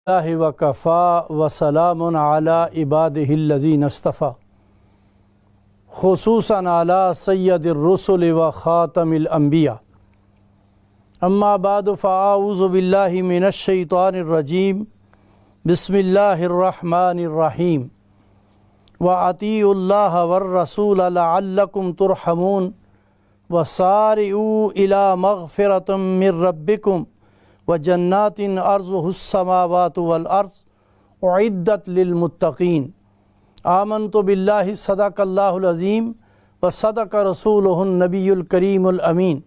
وکفا وسلام علی عبادہ الذین اصطفیٰ خصوصاً علی سید الرسل و خاتم الانبیاء اما بعد فاعوذ باللہ من الشیطان الرجیم بسم اللہ الرحمن الرحیم وَأَطِیعُوا اللَّهَ وَالرَّسُولَ لَعَلَّكُمْ تُرْحَمُونَ وَسَارِعُوا إِلَى مَغْفِرَةٍ مِّن رَّبِّكُمْ وَجَنَّاتٍ عَرْضُهَا السَّمَاوَاتُ وَالْأَرْضُ أُعِدَّتْ لِلْمُتَّقِينَ آمنت باللہ صدق اللہ العظیم وصدق رسولہ النبی الکریم الامین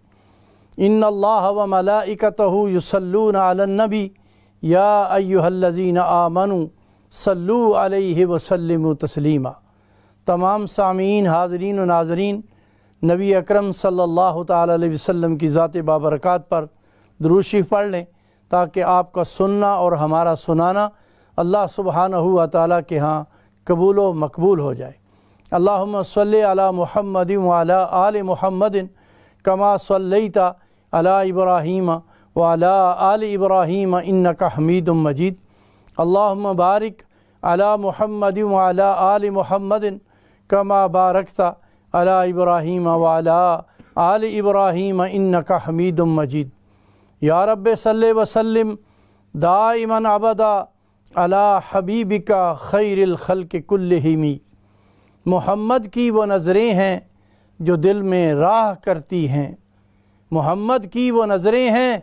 ان اللہ وملائکتہ یصلون علی النبی یا ایہا الذین آمنوا صلو علیہ وسلموا تسلیما۔ تمام سامعین، حاضرین و ناظرین، نبی اکرم صلی اللہ تعالی علیہ وسلم کی ذات بابرکات پر درود شریف پڑھ لیں تاکہ آپ کا سننا اور ہمارا سنانا اللہ سبحانہ و تعالیٰ کے ہاں قبول و مقبول ہو جائے۔ اللہم صلی علی محمد وعلی آل محمد کما صلیت علی ابراہیم وعلی آل ابراہیم انک حمید مجید۔ اللہم بارک علی محمد وعلی آل محمد کما بارکت علی ابراہیم وعلی آل ابراہیم انک حمید مجید۔ یا رب صلی وسلم دائما ابدا علی حبیبک خیر الخلق کلہم۔ محمد کی وہ نظریں ہیں جو دل میں راہ کرتی ہیں، محمد کی وہ نظریں ہیں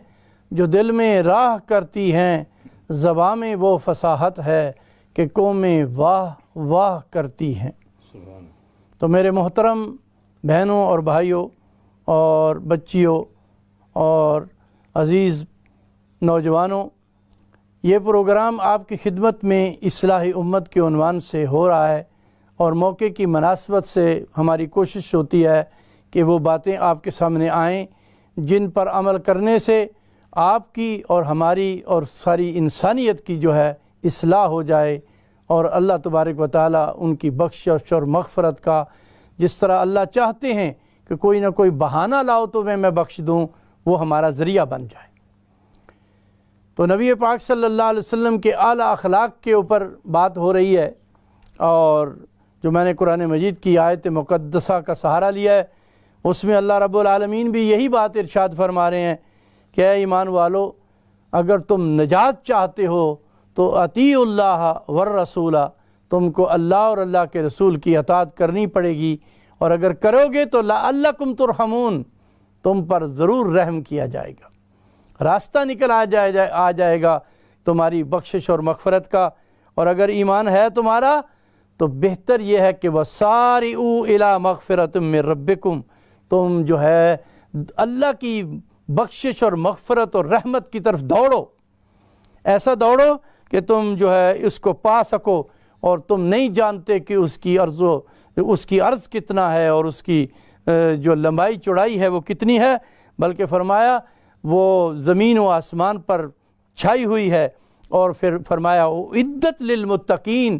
جو دل میں راہ کرتی ہیں، زباں میں وہ فصاحت ہے کہ قومیں واہ واہ کرتی ہیں۔ تو میرے محترم بہنوں اور بھائیوں اور بچیوں اور عزیز نوجوانوں، یہ پروگرام آپ کی خدمت میں اصلاح امت کے عنوان سے ہو رہا ہے، اور موقع کی مناسبت سے ہماری کوشش ہوتی ہے کہ وہ باتیں آپ کے سامنے آئیں جن پر عمل کرنے سے آپ کی اور ہماری اور ساری انسانیت کی جو ہے اصلاح ہو جائے، اور اللہ تبارک و تعالیٰ ان کی بخشش اور مغفرت کا، جس طرح اللہ چاہتے ہیں کہ کوئی نہ کوئی بہانہ لاؤ تو میں بخش دوں، وہ ہمارا ذریعہ بن جائے۔ تو نبی پاک صلی اللہ علیہ وسلم کے اعلیٰ اخلاق کے اوپر بات ہو رہی ہے، اور جو میں نے قرآن مجید کی آیت مقدسہ کا سہارا لیا ہے اس میں اللہ رب العالمین بھی یہی بات ارشاد فرما رہے ہیں کہ اے ایمان والو، اگر تم نجات چاہتے ہو تو اطیعوا اللہ والرسول، تم کو اللہ اور اللہ کے رسول کی اطاعت کرنی پڑے گی، اور اگر کرو گے تو لعلکم ترحمون، تم پر ضرور رحم کیا جائے گا، راستہ نکل آ جائے گا تمہاری بخشش اور مغفرت کا۔ اور اگر ایمان ہے تمہارا تو بہتر یہ ہے کہ وَسَارِعُوا إِلَى مَغْفِرَةٍ مِّن رَبِّكُمْ، تم جو ہے اللہ کی بخشش اور مغفرت اور رحمت کی طرف دوڑو، ایسا دوڑو کہ تم جو ہے اس کو پا سکو، اور تم نہیں جانتے کہ اس کی عرض کتنا ہے اور اس کی جو لمبائی چوڑائی ہے وہ کتنی ہے، بلکہ فرمایا وہ زمین و آسمان پر چھائی ہوئی ہے، اور پھر فرمایا عدت للمتقین،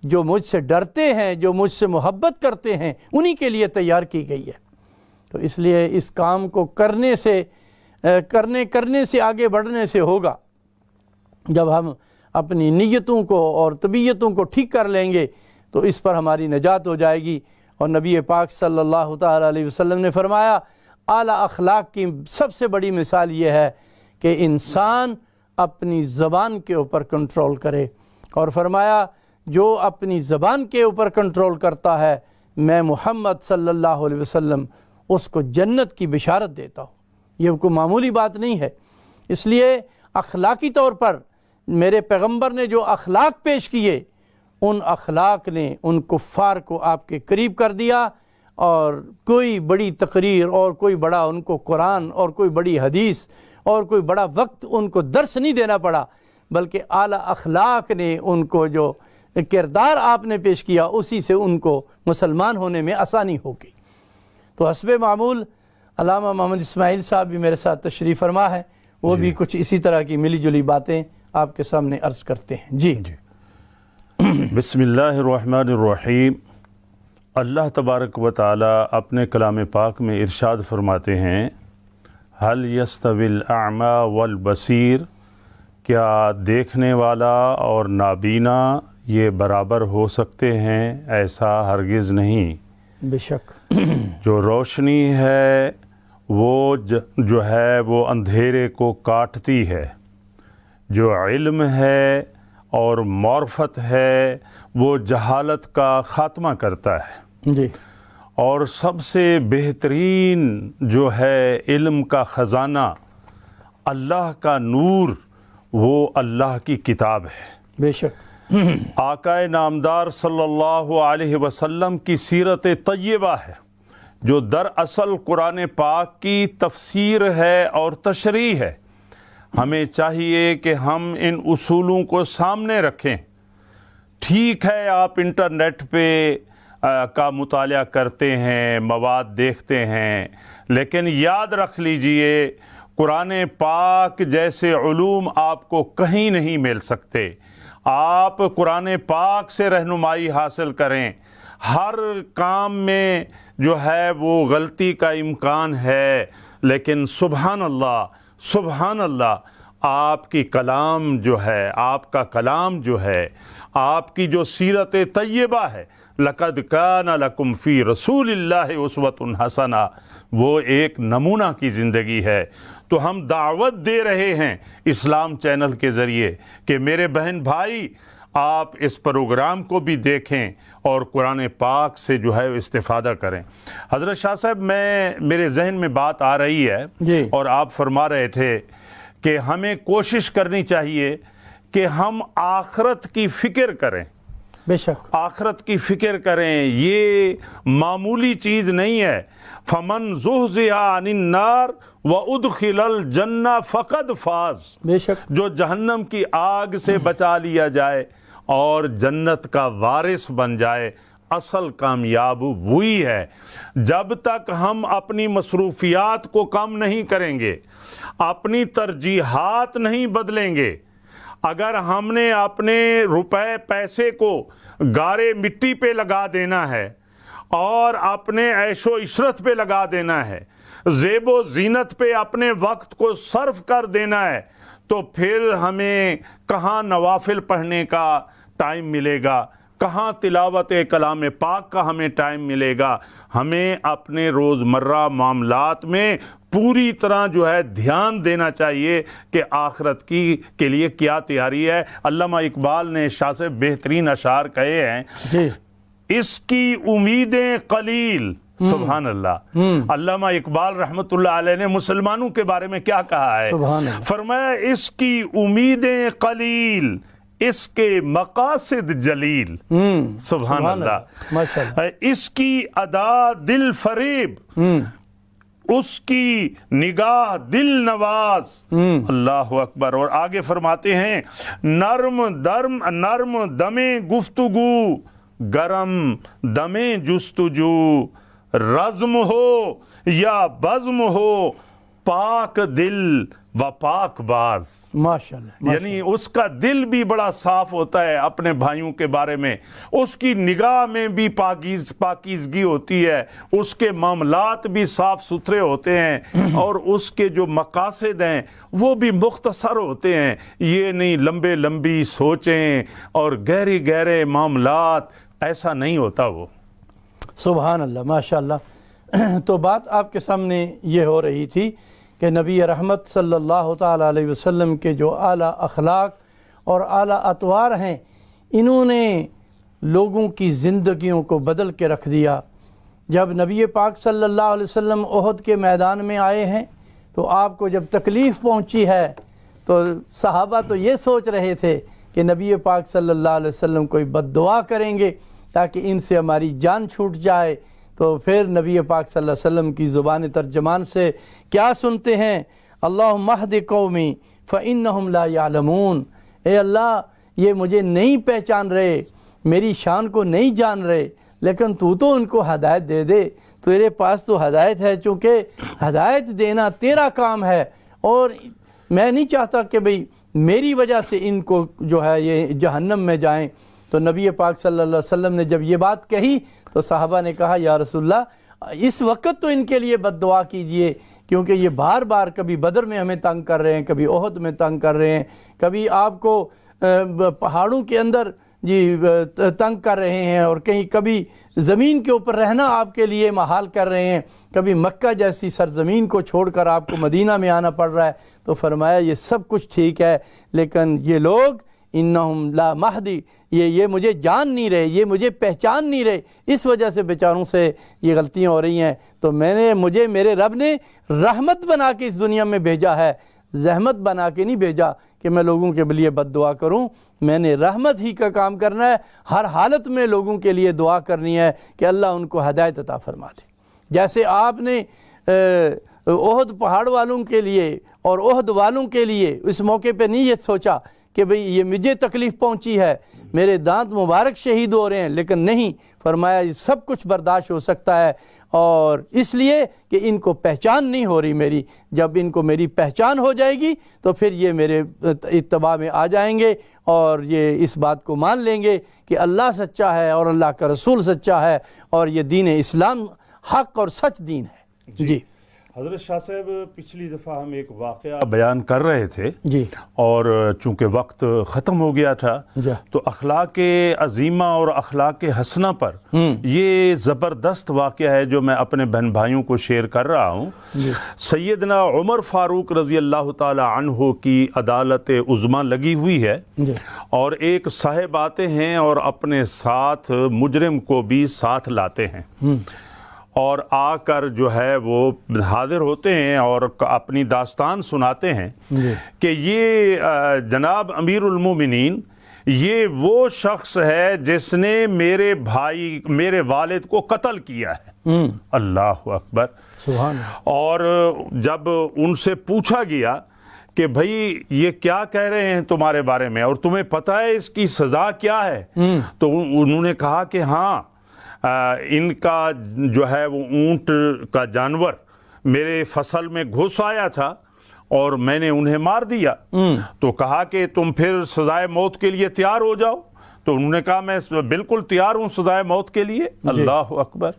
جو مجھ سے ڈرتے ہیں، جو مجھ سے محبت کرتے ہیں، انہی کے لیے تیار کی گئی ہے۔ تو اس لیے اس کام کو کرنے سے آگے بڑھنے سے ہوگا۔ جب ہم اپنی نیتوں کو اور طبیعتوں کو ٹھیک کر لیں گے تو اس پر ہماری نجات ہو جائے گی۔ اور نبی پاک صلی اللہ تعالی علیہ وسلم نے فرمایا اعلیٰ اخلاق کی سب سے بڑی مثال یہ ہے کہ انسان اپنی زبان کے اوپر کنٹرول کرے، اور فرمایا جو اپنی زبان کے اوپر کنٹرول کرتا ہے میں محمد صلی اللہ علیہ وسلم اس کو جنت کی بشارت دیتا ہوں۔ یہ کوئی معمولی بات نہیں ہے۔ اس لیے اخلاقی طور پر میرے پیغمبر نے جو اخلاق پیش کیے، ان اخلاق نے ان کفار کو آپ کے قریب کر دیا، اور کوئی بڑی تقریر اور کوئی بڑا ان کو قرآن اور کوئی بڑی حدیث اور کوئی بڑا وقت ان کو درس نہیں دینا پڑا، بلکہ اعلیٰ اخلاق نے ان کو جو کردار آپ نے پیش کیا اسی سے ان کو مسلمان ہونے میں آسانی ہو گئی۔ تو حسب معمول علامہ محمد اسماعیل صاحب بھی میرے ساتھ تشریف فرما ہے، وہ بھی کچھ اسی طرح کی ملی جلی باتیں آپ کے سامنے عرض کرتے ہیں۔ جی بسم اللہ الرحمن الرحیم۔ اللہ تبارک و تعالی اپنے کلام پاک میں ارشاد فرماتے ہیں، هل يستوي الأعمى والبصیر، کیا دیکھنے والا اور نابینا یہ برابر ہو سکتے ہیں؟ ایسا ہرگز نہیں۔ بے شک۔ جو روشنی ہے وہ جو ہے وہ اندھیرے کو کاٹتی ہے، جو علم ہے اور معرفت ہے وہ جہالت کا خاتمہ کرتا ہے۔ جی۔ اور سب سے بہترین جو ہے علم کا خزانہ، اللہ کا نور، وہ اللہ کی کتاب ہے۔ بے شک۔ آقا نامدار صلی اللہ علیہ وسلم کی سیرت طیبہ ہے، جو دراصل قرآن پاک کی تفسیر ہے اور تشریح ہے۔ ہمیں چاہیے کہ ہم ان اصولوں کو سامنے رکھیں۔ ٹھیک ہے آپ انٹرنیٹ پہ کا مطالعہ کرتے ہیں، مواد دیکھتے ہیں، لیکن یاد رکھ لیجئے قرآن پاک جیسے علوم آپ کو کہیں نہیں مل سکتے۔ آپ قرآن پاک سے رہنمائی حاصل کریں۔ ہر کام میں جو ہے وہ غلطی کا امکان ہے، لیکن سبحان اللہ سبحان اللہ، آپ کی کلام جو ہے، آپ کا کلام جو ہے، آپ کی جو سیرت طیبہ ہے، لَقَدْ كَانَ لَكُمْ فِي رَسُولِ اللَّهِ أُسْوَةٌ حَسَنَةٌ، وہ ایک نمونہ کی زندگی ہے۔ تو ہم دعوت دے رہے ہیں اسلام چینل کے ذریعے کہ میرے بہن بھائی آپ اس پروگرام کو بھی دیکھیں اور قرآن پاک سے جو ہے استفادہ کریں۔ حضرت شاہ صاحب، میرے ذہن میں بات آ رہی ہے جی۔ اور آپ فرما رہے تھے کہ ہمیں کوشش کرنی چاہیے کہ ہم آخرت کی فکر کریں۔ بے شک۔ آخرت کی فکر کریں، یہ معمولی چیز نہیں ہے۔ فَمَنْ زُحْزِحَ عَنِ النَّارِ وَأُدْخِلَ الْجَنَّةَ فَقَدْ فَازَ، بے شک۔ جو جہنم کی آگ سے بچا لیا جائے اور جنت کا وارث بن جائے، اصل کامیاب وہی ہے۔ جب تک ہم اپنی مصروفیات کو کم نہیں کریں گے، اپنی ترجیحات نہیں بدلیں گے، اگر ہم نے اپنے روپے پیسے کو گارے مٹی پہ لگا دینا ہے اور اپنے عیش و عشرت پہ لگا دینا ہے، زیب و زینت پہ اپنے وقت کو صرف کر دینا ہے، تو پھر ہمیں کہاں نوافل پڑھنے کا ٹائم ملے گا، کہاں تلاوت کلام پاک کا ہمیں ٹائم ملے گا۔ ہمیں اپنے روزمرہ معاملات میں پوری طرح جو ہے دھیان دینا چاہیے کہ آخرت کے لیے کیا تیاری ہے۔ علامہ اقبال نے شاہ سے بہترین اشعار کہے ہیں، جی۔ اس کی امیدیں قلیل، سبحان اللہ۔ علامہ اقبال رحمۃ اللہ علیہ نے مسلمانوں کے بارے میں کیا کہا ہے؟ سبحان اللہ۔ فرمایا اس کی امیدیں قلیل، اس کے مقاصد جلیل، سبحان اللہ۔ ماشاءاللہ۔ اس کی ادا دل فریب، اس کی نگاہ دل نواز، اللہ اکبر۔ اور آگے فرماتے ہیں نرم دمیں گفتگو، گرم دمیں جستجو، رزم ہو یا بزم ہو، پاک دل و پاک باز۔ ماشاءاللہ۔ یعنی اس کا دل بھی بڑا صاف ہوتا ہے اپنے بھائیوں کے بارے میں، اس کی نگاہ میں بھی پاکیزگی ہوتی ہے، اس کے معاملات بھی صاف ستھرے ہوتے ہیں، اور اس کے جو مقاصد ہیں وہ بھی مختصر ہوتے ہیں۔ یہ نہیں لمبی سوچیں اور گہرے معاملات، ایسا نہیں ہوتا وہ۔ سبحان اللہ، ماشاءاللہ۔ تو بات آپ کے سامنے یہ ہو رہی تھی کہ نبی رحمت صلی اللہ تعالیٰ علیہ وسلم کے جو اعلیٰ اخلاق اور اعلیٰ اطوار ہیں، انہوں نے لوگوں کی زندگیوں کو بدل کے رکھ دیا۔ جب نبی پاک صلی اللہ علیہ وسلم احد کے میدان میں آئے ہیں تو آپ کو جب تکلیف پہنچی ہے تو صحابہ تو یہ سوچ رہے تھے کہ نبی پاک صلی اللہ علیہ وسلم کوئی بد دعا کریں گے تاکہ ان سے ہماری جان چھوٹ جائے۔ تو پھر نبی پاک صلی اللہ علیہ وسلم کی زبان ترجمان سے کیا سنتے ہیں؟ اللہم اہد قومی فإنہم لا یعلمون، اے اللہ یہ مجھے نہیں پہچان رہے، میری شان کو نہیں جان رہے، لیکن تو ان کو ہدایت دے دے، تیرے پاس تو ہدایت ہے، چونکہ ہدایت دینا تیرا کام ہے، اور میں نہیں چاہتا کہ بھئی میری وجہ سے ان کو جو ہے یہ جہنم میں جائیں۔ تو نبی پاک صلی اللہ علیہ وسلم نے جب یہ بات کہی تو صحابہ نے کہا یا رسول اللہ اس وقت تو ان کے لیے بد دعا کیجئے، کیونکہ یہ بار بار کبھی بدر میں ہمیں تنگ کر رہے ہیں، کبھی احد میں تنگ کر رہے ہیں، کبھی آپ کو پہاڑوں کے اندر تنگ کر رہے ہیں، اور کبھی زمین کے اوپر رہنا آپ کے لیے محال کر رہے ہیں، کبھی مکہ جیسی سرزمین کو چھوڑ کر آپ کو مدینہ میں آنا پڑ رہا ہے۔ تو فرمایا یہ سب کچھ ٹھیک ہے، لیکن یہ لوگ انہم لا مہدی، یہ مجھے جان نہیں رہے، یہ مجھے پہچان نہیں رہے، اس وجہ سے بیچاروں سے یہ غلطیاں ہو رہی ہیں۔ تو مجھے میرے رب نے رحمت بنا کے اس دنیا میں بھیجا ہے، زحمت بنا کے نہیں بھیجا کہ میں لوگوں کے لیے بد دعا کروں۔ میں نے رحمت ہی کا کام کرنا ہے، ہر حالت میں لوگوں کے لیے دعا کرنی ہے کہ اللہ ان کو ہدایت عطا فرما دے۔ جیسے آپ نے احد پہاڑ والوں کے لیے اور احد والوں کے لیے اس موقع پہ نہیں یہ سوچا کہ بھئی یہ مجھے تکلیف پہنچی ہے، میرے دانت مبارک شہید ہو رہے ہیں، لیکن نہیں، فرمایا یہ سب کچھ برداشت ہو سکتا ہے، اور اس لیے کہ ان کو پہچان نہیں ہو رہی میری۔ جب ان کو میری پہچان ہو جائے گی تو پھر یہ میرے اتباع میں آ جائیں گے، اور یہ اس بات کو مان لیں گے کہ اللہ سچا ہے اور اللہ کا رسول سچا ہے، اور یہ دین اسلام حق اور سچ دین ہے۔ جی حضرت شاہ صاحب، پچھلی دفعہ ہم ایک واقعہ بیان کر رہے تھے، جی، اور چونکہ وقت ختم ہو گیا تھا جی، تو اخلاق عظیمہ اور اخلاق حسنہ پر یہ زبردست واقعہ ہے جو میں اپنے بہن بھائیوں کو شیئر کر رہا ہوں۔ سیدنا عمر فاروق رضی اللہ تعالی عنہ کی عدالت عظمیٰ لگی ہوئی ہے، اور ایک صاحب آتے ہیں اور اپنے ساتھ مجرم کو بھی ساتھ لاتے ہیں، اور آ کر جو ہے وہ حاضر ہوتے ہیں اور اپنی داستان سناتے ہیں کہ یہ جناب امیر المومنین، یہ وہ شخص ہے جس نے میرے والد کو قتل کیا ہے۔ اللہ اکبر، سبحان اللہ۔ اور جب ان سے پوچھا گیا کہ بھئی یہ کیا کہہ رہے ہیں تمہارے بارے میں، اور تمہیں پتہ ہے اس کی سزا کیا ہے، تو انہوں نے کہا کہ ہاں، ان کا جو ہے وہ اونٹ کا جانور میرے فصل میں گھس آیا تھا اور میں نے انہیں مار دیا۔ تو کہا کہ تم پھر سزائے موت کے لیے تیار ہو جاؤ، تو انہوں نے کہا میں بالکل تیار ہوں سزائے موت کے لیے۔ اللہ اکبر۔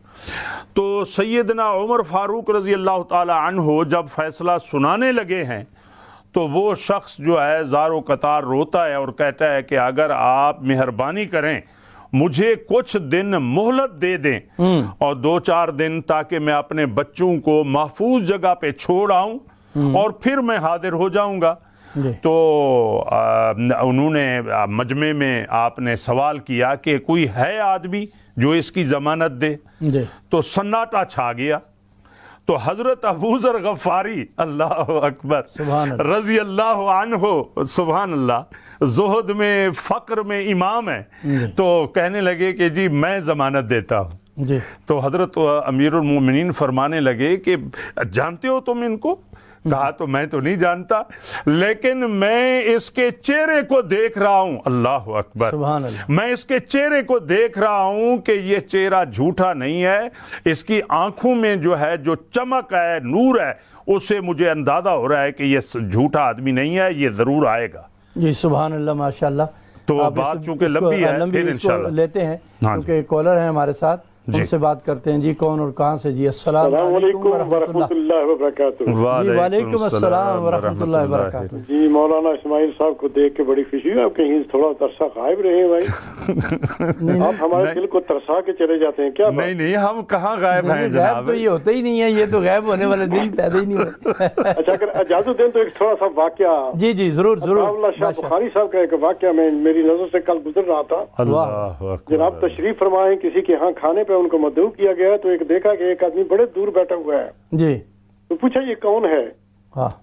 تو سیدنا عمر فاروق رضی اللہ تعالی عنہ جب فیصلہ سنانے لگے ہیں تو وہ شخص جو ہے زار و قطار روتا ہے اور کہتا ہے کہ اگر آپ مہربانی کریں مجھے کچھ دن مہلت دے دیں، اور 2-4 دن، تاکہ میں اپنے بچوں کو محفوظ جگہ پہ چھوڑ آؤں اور پھر میں حاضر ہو جاؤں گا۔ تو انہوں نے مجمع میں آپ نے سوال کیا کہ کوئی ہے آدمی جو اس کی ضمانت دے؟ تو سناٹا چھا گیا۔ تو حضرت ابو ذر غفاری اللہ اکبر رضی اللہ عنہ، سبحان اللہ، زہد میں فقر میں امام ہے، تو کہنے لگے کہ جی میں ضمانت دیتا ہوں۔ تو حضرت امیر المومنین فرمانے لگے کہ جانتے ہو تم ان کو؟ کہا تو میں تو نہیں جانتا، لیکن میں اس کے چہرے کو دیکھ رہا ہوں۔ اللہ اکبر، میں اس کے چہرے کو دیکھ رہا ہوں کہ یہ چہرہ جھوٹا نہیں ہے، اس کی آنکھوں میں جو ہے جو چمک ہے، نور ہے، اس سے مجھے اندازہ ہو رہا ہے کہ یہ جھوٹا آدمی نہیں ہے، یہ ضرور آئے گا۔ جی سبحان اللہ، ماشاءاللہ۔ تو بات چونکہ لمبی ہے، پھر انشاءاللہ لیتے ہیں کیونکہ کالر ہیں ہمارے ساتھ، ان سے بات کرتے ہیں۔ جی کون اور کہاں سے؟ جی السلام علیکم ورحمۃ اللہ وبرکاتہ۔ جی وعلیکم السلام ورحمۃ اللہ وبرکاتہ۔ جی مولانا اسماعیل صاحب کو دیکھ کے بڑی خوشی ہے، آپ کہیں تھوڑا ترسا غائب رہے ہیں بھائی، آپ ہمارے دل کو ترسا کے چلے جاتے ہیں کیا؟ نہیں، ہم کہاں غائب ہیں جناب؟ غائب تو یہ ہوتا ہی نہیں ہے، یہ تو غائب ہونے والے دن پیدا ہی نہیں ہوئے۔ اچھا اگر اجازت دیں تو ایک تھوڑا سا واقعہ۔ جی جی ضرور ضرور۔ اللہ شاہ بخاری صاحب کا ایک واقعہ میں میری نظر سے کل گزر رہا تھا۔ جناب تشریف فرمائے کسی کے ہاں کھانے پہ ان کو مدعو کیا گیا، تو ایک دیکھا کہ ایک آدمی بڑے دور بیٹھا ہوا ہے۔ جی تو پوچھا یہ کون ہے؟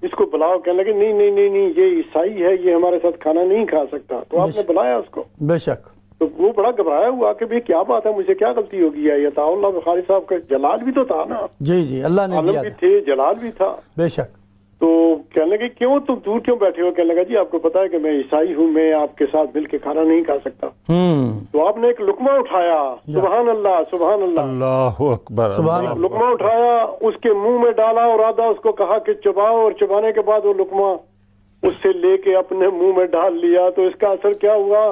اس کو بلاؤ۔ کہنے لگے نہیں یہ عیسائی ہے، یہ ہمارے ساتھ کھانا نہیں کھا سکتا۔ تو آپ نے بلایا اس کو؟ بے شک۔ تو وہ بڑا گھبرایا ہوا کہ بھئی کیا بات ہے، مجھے کیا غلطی ہو گئی ہے؟ یہ عطا اللہ بخاری صاحب کا جلال بھی تو تھا نا۔ جی اللہ نے عالم بھی تھے، جلال بھی تھا۔ بے شک۔ تو کہنے لگے کیوں تم دور کیوں بیٹھے ہو؟ کہنے لگا جی آپ کو پتا ہے کہ میں عیسائی ہوں، میں آپ کے ساتھ مل کے کھانا نہیں کھا سکتا۔ تو آپ نے ایک لقمہ اٹھایا، سبحان اللہ سبحان اللہ، اللہ اکبر، لقمہ اٹھایا، اس کے منہ میں ڈالا اور آدھا اس کو کہا کہ چباؤ، اور چبانے کے بعد وہ لقمہ اس سے لے کے اپنے منہ میں ڈال لیا۔ تو اس کا اثر کیا ہوا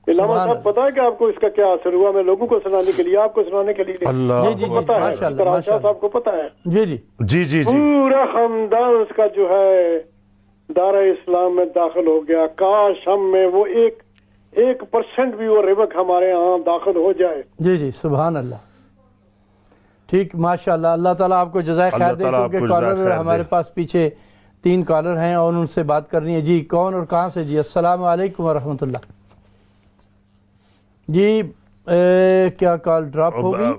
علامہ صاحب پتا ہے کہ آپ کو اس کا کیا اثر ہوا؟ میں لوگوں کو سنانے کے لیے، آپ کو سنانے کے لیے اللہ جی پتا ہے، شاہ صاحب کو پتا ہے، جی جی جی جی جی پورا خاندان اس کا جو ہے دار اسلام میں داخل ہو گیا. کاش ہم میں وہ 1% بھی وہ ربک ہمارے ہاں داخل ہو جائے. جی جی سبحان اللہ. ٹھیک ماشاء اللہ. اللہ تعالیٰ آپ کو جزائے خیر دے. کیونکہ کالر ہمارے پاس پیچھے 3 کالر ہیں اور ان سے بات کرنی ہے. جی کون اور کہاں سے؟ جی السلام علیکم ورحمۃ اللہ. جی کیا کال ڈراپ ہو گئی؟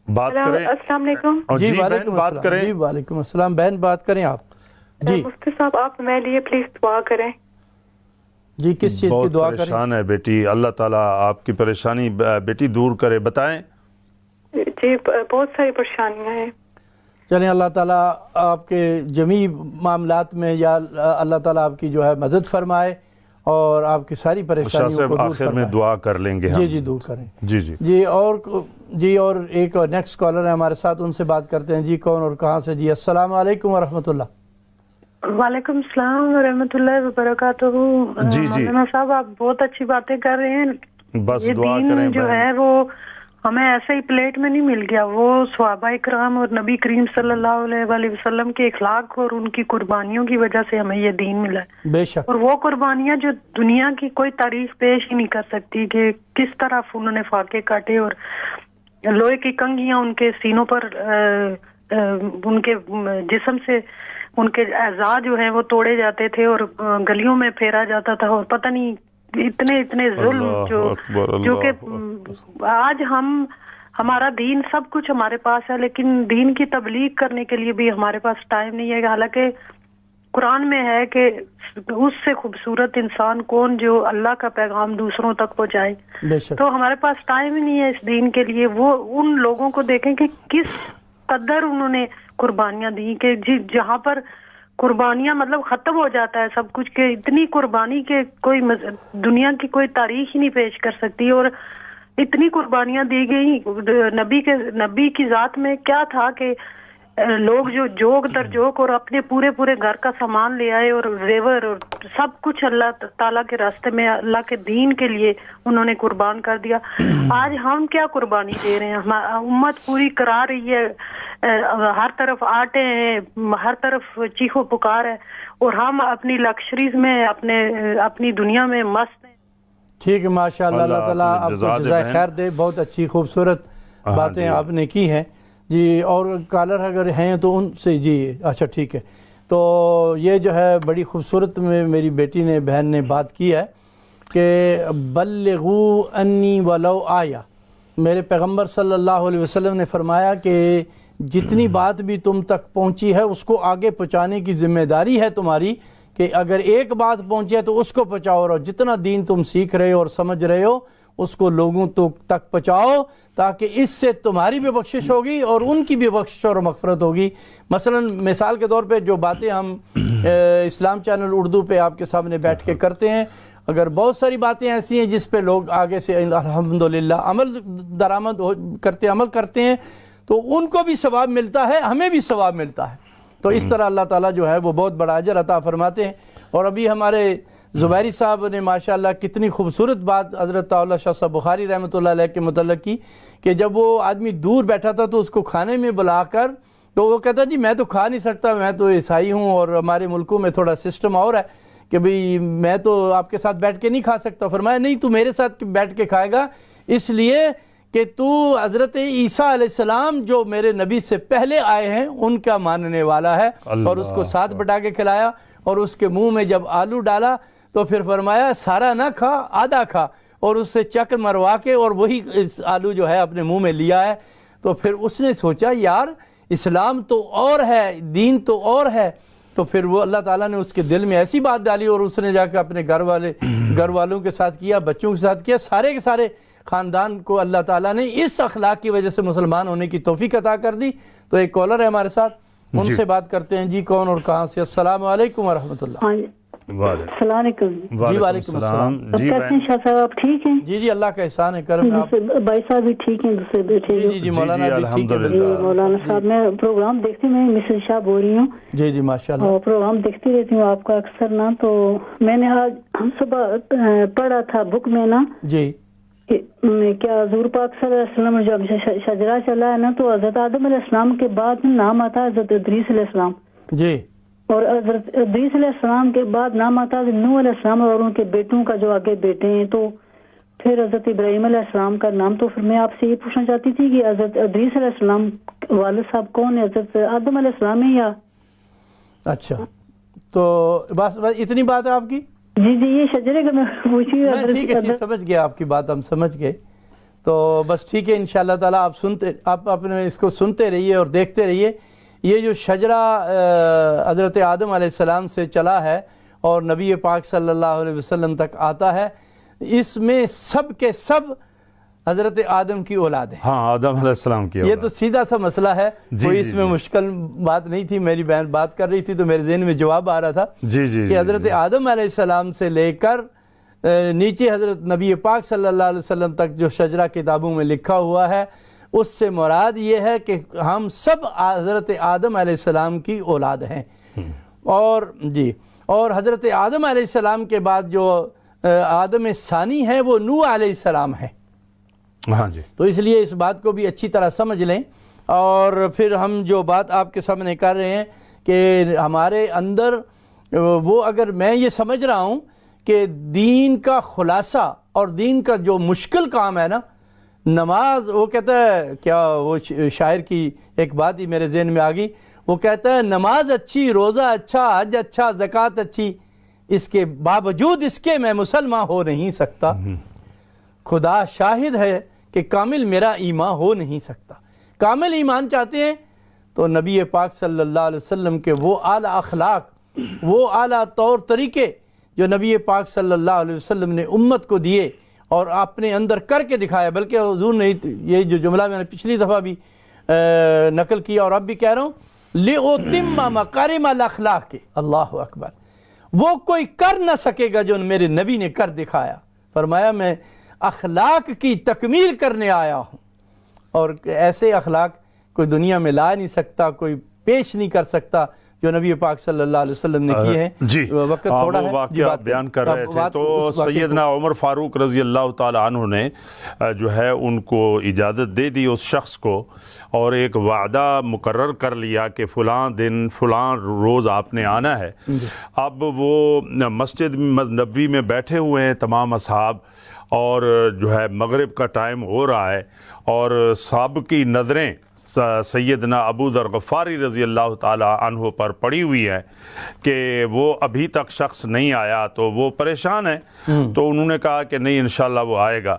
بات کریں. السلام علیکم. جی وعلیکم بات السلام. کریں. جی وعلیکم السلام. بہن بات کریں آپ. جی مفتی صاحب آپ میرے لیے پلیز دعا کریں. جی کس چیز کی دعا کریں؟ پریشان ہے بیٹی، اللہ تعالیٰ آپ کی پریشانی بیٹی دور کرے. بتائیں. جی بہت ساری پریشانیاں ہیں. چلیں اللہ تعالیٰ آپ کے جمیع معاملات میں یا اللہ تعالیٰ آپ کی جو ہے مدد فرمائے اور آپ کی ساری پریشانیوں کو دور آخر میں فرمائے. دعا کر لیں گے. جی جی دور کریں. جی جی جی اور ایک نیکسٹ کالر ہے ہمارے ساتھ، ان سے بات کرتے ہیں. جی کون اور کہاں سے؟ جی السلام علیکم ورحمۃ اللہ. وعلیکم السلام ورحمۃ اللہ وبرکاتہ. جی جی مولانا صاحب آپ بہت اچھی باتیں کر رہے ہیں. بس یہ دعا کریں دین جو بہن. ہے وہ ہمیں ایسے ہی پلیٹ میں نہیں مل گیا. وہ صحابہ کرام اور نبی کریم صلی اللہ علیہ وآلہ وسلم کے اخلاق اور ان کی قربانیوں کی وجہ سے ہمیں یہ دین ملا ہے. بے شک. اور وہ قربانیاں جو دنیا کی کوئی تعریف پیش ہی نہیں کر سکتی کہ کس طرح انہوں نے فاقے کاٹے اور لوہے کی کنگھیاں ان کے سینوں پر ان کے جسم سے ان کے اعضاء جو ہیں وہ توڑے جاتے تھے اور گلیوں میں پھیرا جاتا تھا. اور پتہ نہیں اتنے ظلم جو کہ آج ہمارا دین سب کچھ ہمارے پاس ہے لیکن دین کی تبلیغ کرنے کے لیے بھی ہمارے پاس ٹائم نہیں ہے. حالانکہ قرآن میں ہے کہ اس سے خوبصورت انسان کون جو اللہ کا پیغام دوسروں تک پہنچائے. بے شک. تو ہمارے پاس ٹائم ہی نہیں ہے اس دین کے لیے. وہ ان لوگوں کو دیکھیں کہ کس قدر انہوں نے قربانیاں دی کہ جہاں پر قربانیاں مطلب ختم ہو جاتا ہے سب کچھ کہ اتنی قربانی کے کوئی دنیا کی کوئی تاریخ ہی نہیں پیش کر سکتی. اور اتنی قربانیاں دی گئی. نبی کی ذات میں کیا تھا کہ لوگ جو جوگ در جوگ اور اپنے پورے گھر کا سامان لے آئے اور زیور اور سب کچھ اللہ تعالیٰ کے راستے میں اللہ کے دین کے لیے انہوں نے قربان کر دیا. آج ہم کیا قربانی دے رہے ہیں؟ امت پوری کرا رہی ہے، ہر طرف آٹے ہیں، ہر طرف چیخو پکار ہے اور ہم اپنی لکشریز میں اپنی دنیا میں مست ہیں. ٹھیک ہے ماشاء اللہ. اللہ تعالیٰ آپ کو جزائے خیر دے. بہت اچھی خوبصورت باتیں آپ نے کی ہیں. جی اور کالر اگر ہیں تو ان سے. جی اچھا ٹھیک ہے. تو یہ جو ہے بڑی خوبصورت میں میری بیٹی نے بہن نے بات کی ہے کہ بلغوا انی ولو آیا. میرے پیغمبر صلی اللہ علیہ وسلم نے فرمایا کہ جتنی بات بھی تم تک پہنچی ہے اس کو آگے پہنچانے کی ذمہ داری ہے تمہاری کہ اگر ایک بات پہنچی ہے تو اس کو پہنچاؤ اور جتنا دین تم سیکھ رہے ہو اور سمجھ رہے ہو اس کو لوگوں تک پہنچاؤ تاکہ اس سے تمہاری بھی بخشش ہوگی اور ان کی بھی بخشش اور مغفرت ہوگی. مثلا مثال کے طور پہ جو باتیں ہم اسلام چینل اردو پہ آپ کے سامنے بیٹھ کے کرتے ہیں، اگر بہت ساری باتیں ایسی ہیں جس پہ لوگ آگے سے الحمدللہ عمل درآمد عمل کرتے ہیں تو ان کو بھی ثواب ملتا ہے، ہمیں بھی ثواب ملتا ہے. تو اس طرح اللہ تعالیٰ جو ہے وہ بہت بڑا اجر عطا فرماتے ہیں. اور ابھی ہمارے زبیری صاحب نے ماشاءاللہ کتنی خوبصورت بات حضرت اللہ شاہ صاحب بخاری رحمۃ اللہ علیہ کے متعلق کی کہ جب وہ آدمی دور بیٹھا تھا تو اس کو کھانے میں بلا کر تو وہ کہتا جی میں تو کھا نہیں سکتا، میں تو عیسائی ہوں اور ہمارے ملکوں میں تھوڑا سسٹم اور ہے کہ بھئی میں تو آپ کے ساتھ بیٹھ کے نہیں کھا سکتا. فرمایا نہیں تو میرے ساتھ بیٹھ کے کھائے گا اس لیے کہ تو حضرت عیسیٰ علیہ السلام جو میرے نبی سے پہلے آئے ہیں ان کا ماننے والا ہے. اور اس کو ساتھ بٹا کے کھلایا اور اس کے منہ میں جب آلو ڈالا تو پھر فرمایا سارا نہ کھا، آدھا کھا، اور اس سے چکر مروا کے اور وہی آلو جو ہے اپنے منہ میں لیا ہے. تو پھر اس نے سوچا یار اسلام تو اور ہے، دین تو اور ہے. تو پھر وہ اللہ تعالیٰ نے اس کے دل میں ایسی بات ڈالی اور اس نے جا کے اپنے گھر والوں کے ساتھ کیا، بچوں کے ساتھ کیا، سارے کے سارے خاندان کو اللہ تعالیٰ نے اس اخلاق کی وجہ سے مسلمان ہونے کی توفیق عطا کر دی. تو ایک کالر ہے ہمارے ساتھ، ان سے بات کرتے ہیں. جی کون اور کہاں سے؟ السلام علیکم ورحمۃ اللہ. السلام علیکم وعلیکم السلام جی کیسے ہیں شاہ صاحب؟ آپ ٹھیک ہیں؟ جی جی اللہ کا احسان ہے کرم ہے آپ بھائی صاحب بھی ٹھیک ہیں؟ دوسرے بیٹھے جی جی مولانا بھی ٹھیک ہے الحمدللہ۔ مولانا صاحب میں پروگرام دیکھتی ہوں، میں مسز شاہ بول رہی ہوں جی جی ماشاءاللہ اور پروگرام دیکھتی رہتی ہوں آپ کا اکثر نا، تو میں نے آج صبح پڑھا تھا بک میں نا جی کیا حضور پاک صلی اللہ علیہ وسلم جب شجرہ چلا ہے نا تو حضرت آدم علیہ السلام کے بعد نام آتا ہے حضرت ادریس علیہ السلام، جی اور حضرت ادریس علیہ السلام کے بعد نام آتا ہے نوح علیہ السلام اور ان کے بیٹوں کا جو آگے بیٹے ہیں، تو پھر حضرت ابراہیم علیہ السلام کا نام۔ تو پھر میں آپ سے یہ پوچھنا چاہتی تھی کہ حضرت ادریس علیہ السلام والد صاحب کون ہے، حضرت آدم علیہ السلام ہے یا؟ اچھا تو بس اتنی بات ہے آپ کی؟ جی جی یہ شجرے کا میں پوچھی ٹھیک ہے سمجھ گئے، آپ کی بات ہم سمجھ گئے، تو بس ٹھیک ہے انشاءاللہ تعالیٰ آپ اپنے اس کو سنتے رہیے اور دیکھتے رہیے۔ یہ جو شجرہ حضرت آدم علیہ السلام سے چلا ہے اور نبی پاک صلی اللہ علیہ وسلم تک آتا ہے، اس میں سب کے سب حضرت آدم کی اولاد ہے۔ ہاں آدم علیہ السلام کی یہ تو سیدھا سا مسئلہ ہے، کوئی اس میں جی مشکل بات نہیں تھی۔ میری بہن بات کر رہی تھی تو میرے ذہن میں جواب آ رہا تھا جی جی کہ حضرت آدم علیہ السلام سے لے کر نیچے حضرت نبی پاک صلی اللہ علیہ وسلم تک جو شجرہ کتابوں میں لکھا ہوا ہے، اس سے مراد یہ ہے کہ ہم سب حضرت آدم علیہ السلام کی اولاد ہیں۔ اور جی اور حضرت آدم علیہ السلام کے بعد جو آدم ثانی ہے وہ نوح علیہ السلام ہے۔ ہاں جی، تو اس لیے اس بات کو بھی اچھی طرح سمجھ لیں، اور پھر ہم جو بات آپ کے سامنے کر رہے ہیں کہ ہمارے اندر وہ، اگر میں یہ سمجھ رہا ہوں کہ دین کا خلاصہ اور دین کا جو مشکل کام ہے نا، نماز، وہ کہتا ہے کیا، وہ شاعر کی ایک بات ہی میرے ذہن میں آ گئی، وہ کہتا ہے نماز اچھی، روزہ اچھا، حج اچھا، زکوٰۃ اچھی، اس کے باوجود اس کے میں مسلمان ہو نہیں سکتا، خدا شاہد ہے کہ کامل میرا ایمان ہو نہیں سکتا۔ کامل ایمان چاہتے ہیں تو نبی پاک صلی اللہ علیہ وسلم کے وہ اعلیٰ اخلاق، وہ اعلیٰ طور طریقے جو نبی پاک صلی اللہ علیہ وسلم نے امت کو دیے اور اپنے اندر کر کے دکھایا، بلکہ حضور نے یہ جو جملہ میں نے پچھلی دفعہ بھی نقل کیا اور اب بھی کہہ رہا ہوں، لِأُتِمَّ مَكَارِمَ الْأَخْلَاقِ، اللہ اکبر، وہ کوئی کر نہ سکے گا جو میرے نبی نے کر دکھایا۔ فرمایا میں اخلاق کی تکمیل کرنے آیا ہوں، اور ایسے اخلاق کوئی دنیا میں لا نہیں سکتا، کوئی پیش نہیں کر سکتا جو نبی پاک صلی اللہ علیہ وسلم نے کیے ہیں۔ جی وقت تھوڑا وہ ہے، واقعہ بیان کر رہے تھے، تو سیدنا عمر فاروق رضی اللہ تعالی عنہ نے جو ہے ان کو اجازت دے دی اس شخص کو، اور ایک وعدہ مقرر کر لیا کہ فلاں دن فلاں روز آپ نے آنا ہے۔ اب وہ مسجد نبوی میں بیٹھے ہوئے ہیں تمام اصحاب، اور جو ہے مغرب کا ٹائم ہو رہا ہے، اور سب کی نظریں سیدنا ابو ذر غفاری رضی اللہ تعالی عنہ پر پڑی ہوئی ہے کہ وہ ابھی تک شخص نہیں آیا، تو وہ پریشان ہے۔ تو انہوں نے کہا کہ نہیں انشاءاللہ وہ آئے گا۔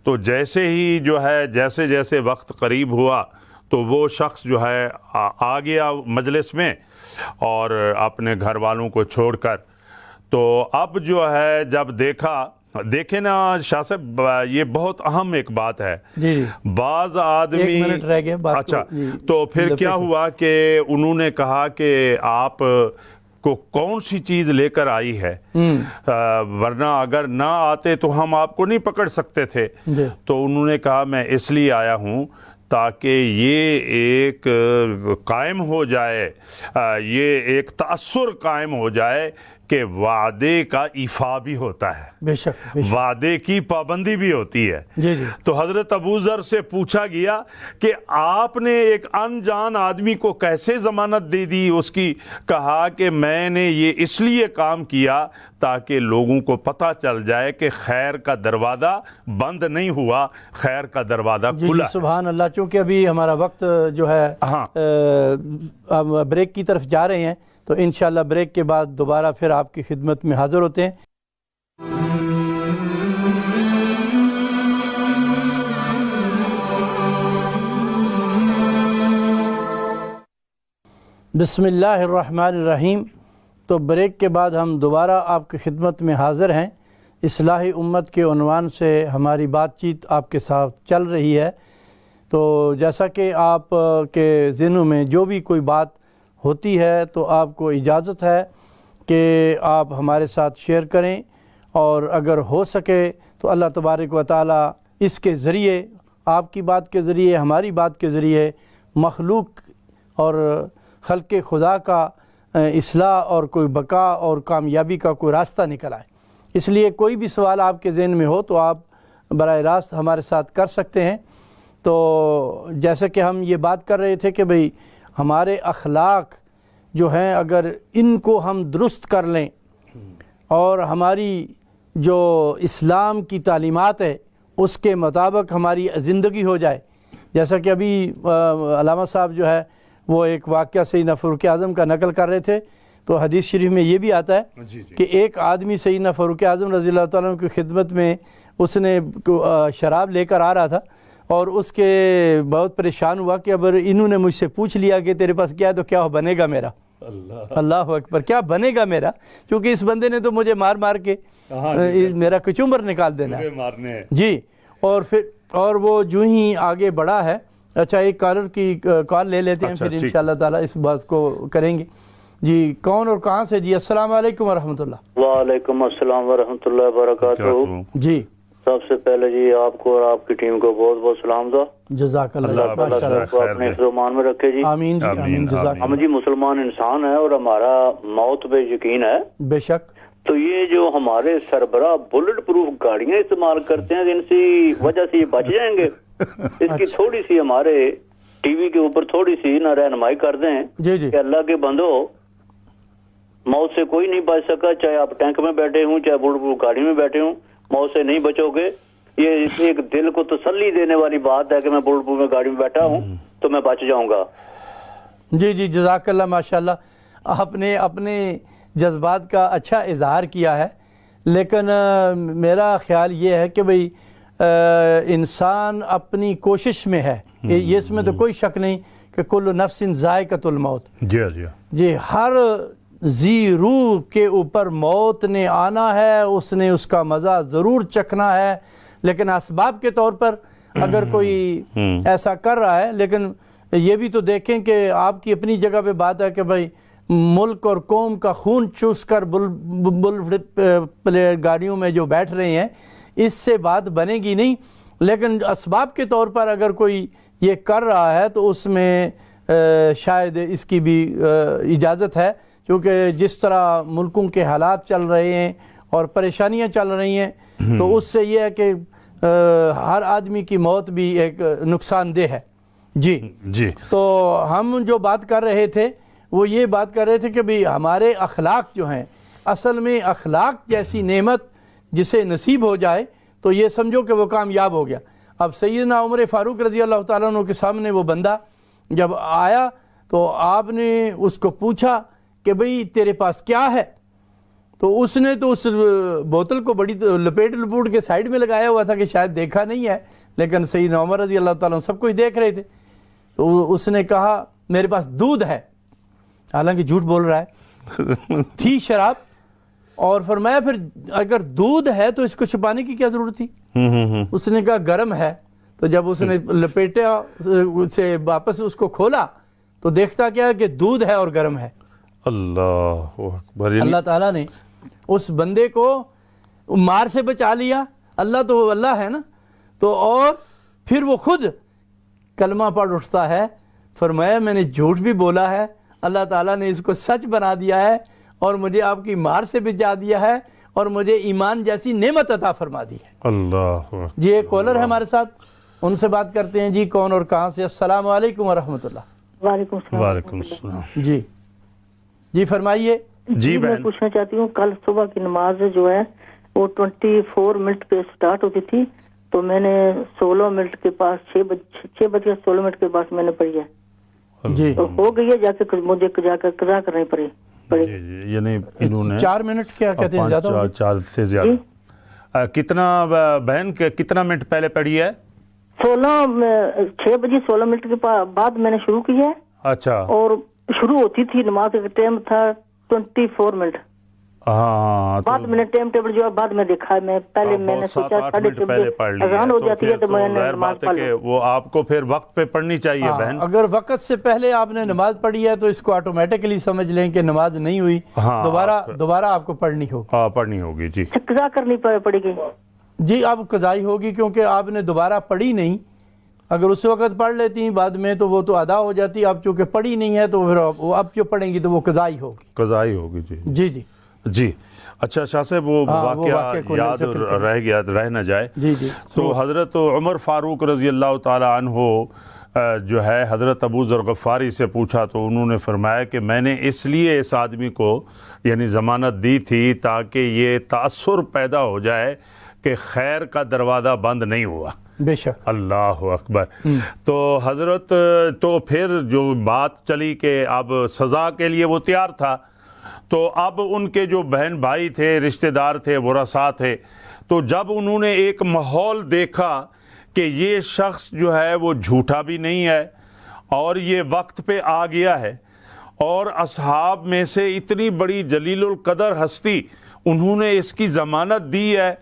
تو جیسے ہی جو ہے جیسے وقت قریب ہوا تو وہ شخص جو ہے آ گیا مجلس میں، اور اپنے گھر والوں کو چھوڑ کر۔ تو اب جو ہے جب دیکھیں نا شاہ صاحب، یہ بہت اہم ایک بات ہے۔ بعض آدمی، ایک منٹ رہ گیا بات اچھا، تو پھر کیا ہوا کہ انہوں نے کہا کہ آپ کو کون سی چیز لے کر آئی ہے، ورنہ اگر نہ آتے تو ہم آپ کو نہیں پکڑ سکتے تھے۔ تو انہوں نے کہا میں اس لیے آیا ہوں تاکہ یہ ایک قائم ہو جائے، یہ ایک تأثر قائم ہو جائے کہ وعدے کا ایفا بھی ہوتا ہے، بے شک وعدے کی پابندی بھی ہوتی ہے۔ تو حضرت ابو ذر سے پوچھا گیا کہ آپ نے ایک انجان آدمی کو کیسے ضمانت دے دی اس کی؟ کہا کہ میں نے یہ اس لیے کام کیا تاکہ لوگوں کو پتہ چل جائے کہ خیر کا دروازہ بند نہیں ہوا، خیر کا دروازہ کھلا۔ سبحان اللہ۔ چونکہ ابھی ہمارا وقت جو ہے بریک کی طرف جا رہے ہیں، تو انشاءاللہ بریک کے بعد دوبارہ پھر آپ کی خدمت میں حاضر ہوتے ہیں۔ بسم اللہ الرحمن الرحیم۔ تو بریک کے بعد ہم دوبارہ آپ کی خدمت میں حاضر ہیں۔ اصلاح امت کے عنوان سے ہماری بات چیت آپ کے ساتھ چل رہی ہے۔ تو جیسا کہ آپ کے ذہنوں میں جو بھی کوئی بات ہوتی ہے تو آپ کو اجازت ہے کہ آپ ہمارے ساتھ شیئر کریں، اور اگر ہو سکے تو اللہ تبارک و تعالیٰ اس کے ذریعے، آپ کی بات کے ذریعے، ہماری بات کے ذریعے مخلوق اور خلق خدا کا اصلاح اور کوئی بقا اور کامیابی کا کوئی راستہ نکل آئے۔ اس لیے کوئی بھی سوال آپ کے ذہن میں ہو تو آپ براہ راست ہمارے ساتھ کر سکتے ہیں۔ تو جیسے کہ ہم یہ بات کر رہے تھے کہ بھئی ہمارے اخلاق جو ہیں اگر ان کو ہم درست کر لیں اور ہماری جو اسلام کی تعلیمات ہے اس کے مطابق ہماری زندگی ہو جائے، جیسا کہ ابھی علامہ صاحب جو ہے وہ ایک واقعہ سیدنا فاروق اعظم کا نقل کر رہے تھے، تو حدیث شریف میں یہ بھی آتا ہے کہ ایک آدمی سیدنا فاروق اعظم رضی اللہ تعالیٰ عنہ کی خدمت میں اس نے شراب لے کر آ رہا تھا، اور اس کے بہت پریشان ہوا کہ اب انہوں نے مجھ سے پوچھ لیا کہ تیرے پاس کیا ہے تو کیا بنے گا میرا، اللہ اکبر، کیا بنے گا میرا، کیونکہ اس بندے نے تو مجھے مار مار کے میرا کچمبر نکال دینا ہے جی۔ اور پھر اور وہ جو ہی آگے بڑھا ہے، اچھا ایک کالر کی کال لے لیتے ہیں، پھر انشاءاللہ تعالیٰ اس بات کو کریں گے جی۔ کون اور کہاں سے؟ جی السلام علیکم ورحمۃ اللہ۔ وعلیکم السلام ورحمۃ اللہ وبرکاتہ۔ جی سب سے پہلے جی آپ کو اور آپ کی ٹیم کو بہت بہت سلام دو، جزاک اللہ، کو اپنے حفظ و امان میں رکھے جی۔ آمین جی، آمین، جزاک ہم جی مسلمان انسان ہیں اور ہمارا موت پہ یقین ہے، بے شک۔ تو یہ جو ہمارے سربراہ بلٹ پروف گاڑیاں استعمال کرتے ہیں، ان سی وجہ سے یہ بچ جائیں گے؟ اس کی تھوڑی سی ہمارے ٹی وی کے اوپر تھوڑی سی نہ رہنمائی کر دیں جی جی۔ کہ اللہ کے بندو، موت سے کوئی نہیں بچ سکا، چاہے آپ ٹینک میں بیٹھے ہوں چاہے بلٹ پروف گاڑی میں بیٹھے ہوں، موت سے نہیں بچو گے۔ یہ ایک دل کو تسلی دینے والی بات ہے کہ میں بلٹ پروف میں گاڑی میں بیٹھا ہوں تو میں بچ جاؤں گا۔ جی جی، جزاک اللہ، ماشاءاللہ آپ نے اپنے جذبات کا اچھا اظہار کیا ہے، لیکن میرا خیال یہ ہے کہ بھئی انسان اپنی کوشش میں ہے، یہ اس میں تو کوئی شک نہیں کہ کل نفس ذائقۃ الموت، جی ہر ذی روح کے اوپر موت نے آنا ہے، اس نے اس کا مزہ ضرور چکھنا ہے، لیکن اسباب کے طور پر اگر کوئی ایسا کر رہا ہے، لیکن یہ بھی تو دیکھیں کہ آپ کی اپنی جگہ پہ بات ہے کہ بھئی ملک اور قوم کا خون چوس کر بل گاڑیوں میں جو بیٹھ رہے ہیں، اس سے بات بنے گی نہیں، لیکن اسباب کے طور پر اگر کوئی یہ کر رہا ہے تو اس میں شاید اس کی بھی اجازت ہے، کیونکہ جس طرح ملکوں کے حالات چل رہے ہیں اور پریشانیاں چل رہی ہیں، تو اس سے یہ ہے کہ ہر آدمی کی موت بھی ایک نقصان دہ ہے جی جی۔ تو ہم جو بات کر رہے تھے وہ یہ بات کر رہے تھے کہ بھی ہمارے اخلاق جو ہیں، اصل میں اخلاق جیسی نعمت جسے نصیب ہو جائے تو یہ سمجھو کہ وہ کامیاب ہو گیا۔ اب سیدنا عمر فاروق رضی اللہ تعالیٰ عنہ کے سامنے وہ بندہ جب آیا تو آپ نے اس کو پوچھا کہ بھئی تیرے پاس کیا ہے، تو اس نے تو اس بوتل کو بڑی لپیٹ کے سائیڈ میں لگایا ہوا تھا کہ شاید دیکھا نہیں ہے، لیکن سیدنا عمر رضی اللہ تعالیٰ عنہ سب کچھ دیکھ رہے تھے، تو اس نے کہا میرے پاس دودھ ہے، حالانکہ جھوٹ بول رہا ہے، تھی شراب، اور فرمایا پھر اگر دودھ ہے تو اس کو چھپانے کی کیا ضرورت تھی؟ اس نے کہا گرم ہے، تو جب اس نے لپیٹا سے واپس اس کو کھولا تو دیکھتا کیا کہ دودھ ہے اور گرم ہے۔ اللہ اکبر، اللہ تعالیٰ نے اس بندے کو مار سے بچا لیا، اللہ تو اللہ ہے نا، تو اور پھر وہ خود کلمہ پڑھ اٹھتا ہے، فرمایا میں نے جھوٹ بھی بولا ہے، اللہ تعالیٰ نے اس کو سچ بنا دیا ہے اور مجھے آپ کی مار سے بچا دیا ہے اور مجھے ایمان جیسی نعمت عطا فرما دی ہے۔ اللہ جی ایک کالر ہے ہمارے ساتھ، ان سے بات کرتے ہیں۔ جی کون اور کہاں سے؟ السلام علیکم ورحمۃ اللہ۔ وعلیکم السلام۔ وعلیکم السلام۔ جی جی فرمائیے۔ جی میں پوچھنا چاہتی ہوں، کل صبح کی نماز جو ہے وہ 24 منٹ پہ سٹارٹ ہوتی تھی، تو میں نے 16 منٹ کے پاس 6:16 کے پاس میں نے پڑھی ہے، جی تو ہو گئی ہے، جا کے مجھے جا کر قضا کرنی پڑی۔ یعنی انہوں نے 4 منٹ کیا کہتے ہیں زیادہ؟ 4 سے زیادہ۔ کتنا بہن کتنا منٹ پہلے پڑھی ہے؟ 6:16 کے بعد میں نے شروع کی ہے۔ اچھا، اور شروع ہوتی تھی نماز کا ٹائم تھا 24 منٹ۔ ہاں بعد میں نے ٹائم ٹیبل جو ہے بعد میں دیکھا ہے، میں پہلے میں نے سوچا 8:30 پہلے پڑھ لی اذان ہو جاتی ہے تو میں نے نماز بات ہے پڑھ کہ لی۔ وہ آپ کو پھر وقت پہ پڑھنی چاہیے بہن۔ اگر وقت سے پہلے آپ نے نماز پڑھی ہے تو اس کو آٹومیٹکلی سمجھ لیں کہ نماز نہیں ہوئی، دوبارہ آپ کو پڑھنی ہوگی۔ پڑھنی ہوگی جی۔ قضا کرنی پڑے گی جی اب قضائی ہوگی، کیونکہ آپ نے دوبارہ پڑھی نہیں۔ اگر اس وقت پڑھ لیتی ہیں بعد میں تو وہ تو ادا ہو جاتی، اب چونکہ پڑھی نہیں ہے تو پھر اب جو پڑھیں گی تو وہ قضائی ہوگی۔ قضائی ہوگی جی جی جی جی۔ اچھا شاہ صاحب وہ واقعہ کو یاد رہ گیا، رہ نہ جائے۔ جی جی۔ تو حضرت عمر فاروق رضی اللہ تعالی عنہ جو ہے حضرت ابو ذر غفاری سے پوچھا تو انہوں نے فرمایا کہ میں نے اس لیے اس آدمی کو یعنی ضمانت دی تھی تاکہ یہ تاثر پیدا ہو جائے کہ خیر کا دروازہ بند نہیں ہوا۔ بے شک۔ اللہ اکبر۔ تو حضرت تو پھر جو بات چلی کہ اب سزا کے لیے وہ تیار تھا، تو اب ان کے جو بہن بھائی تھے، رشتہ دار تھے، ورثاء تھے، تو جب انہوں نے ایک ماحول دیکھا کہ یہ شخص جو ہے وہ جھوٹا بھی نہیں ہے اور یہ وقت پہ آ گیا ہے اور اصحاب میں سے اتنی بڑی جلیل القدر ہستی انہوں نے اس کی ضمانت دی ہے،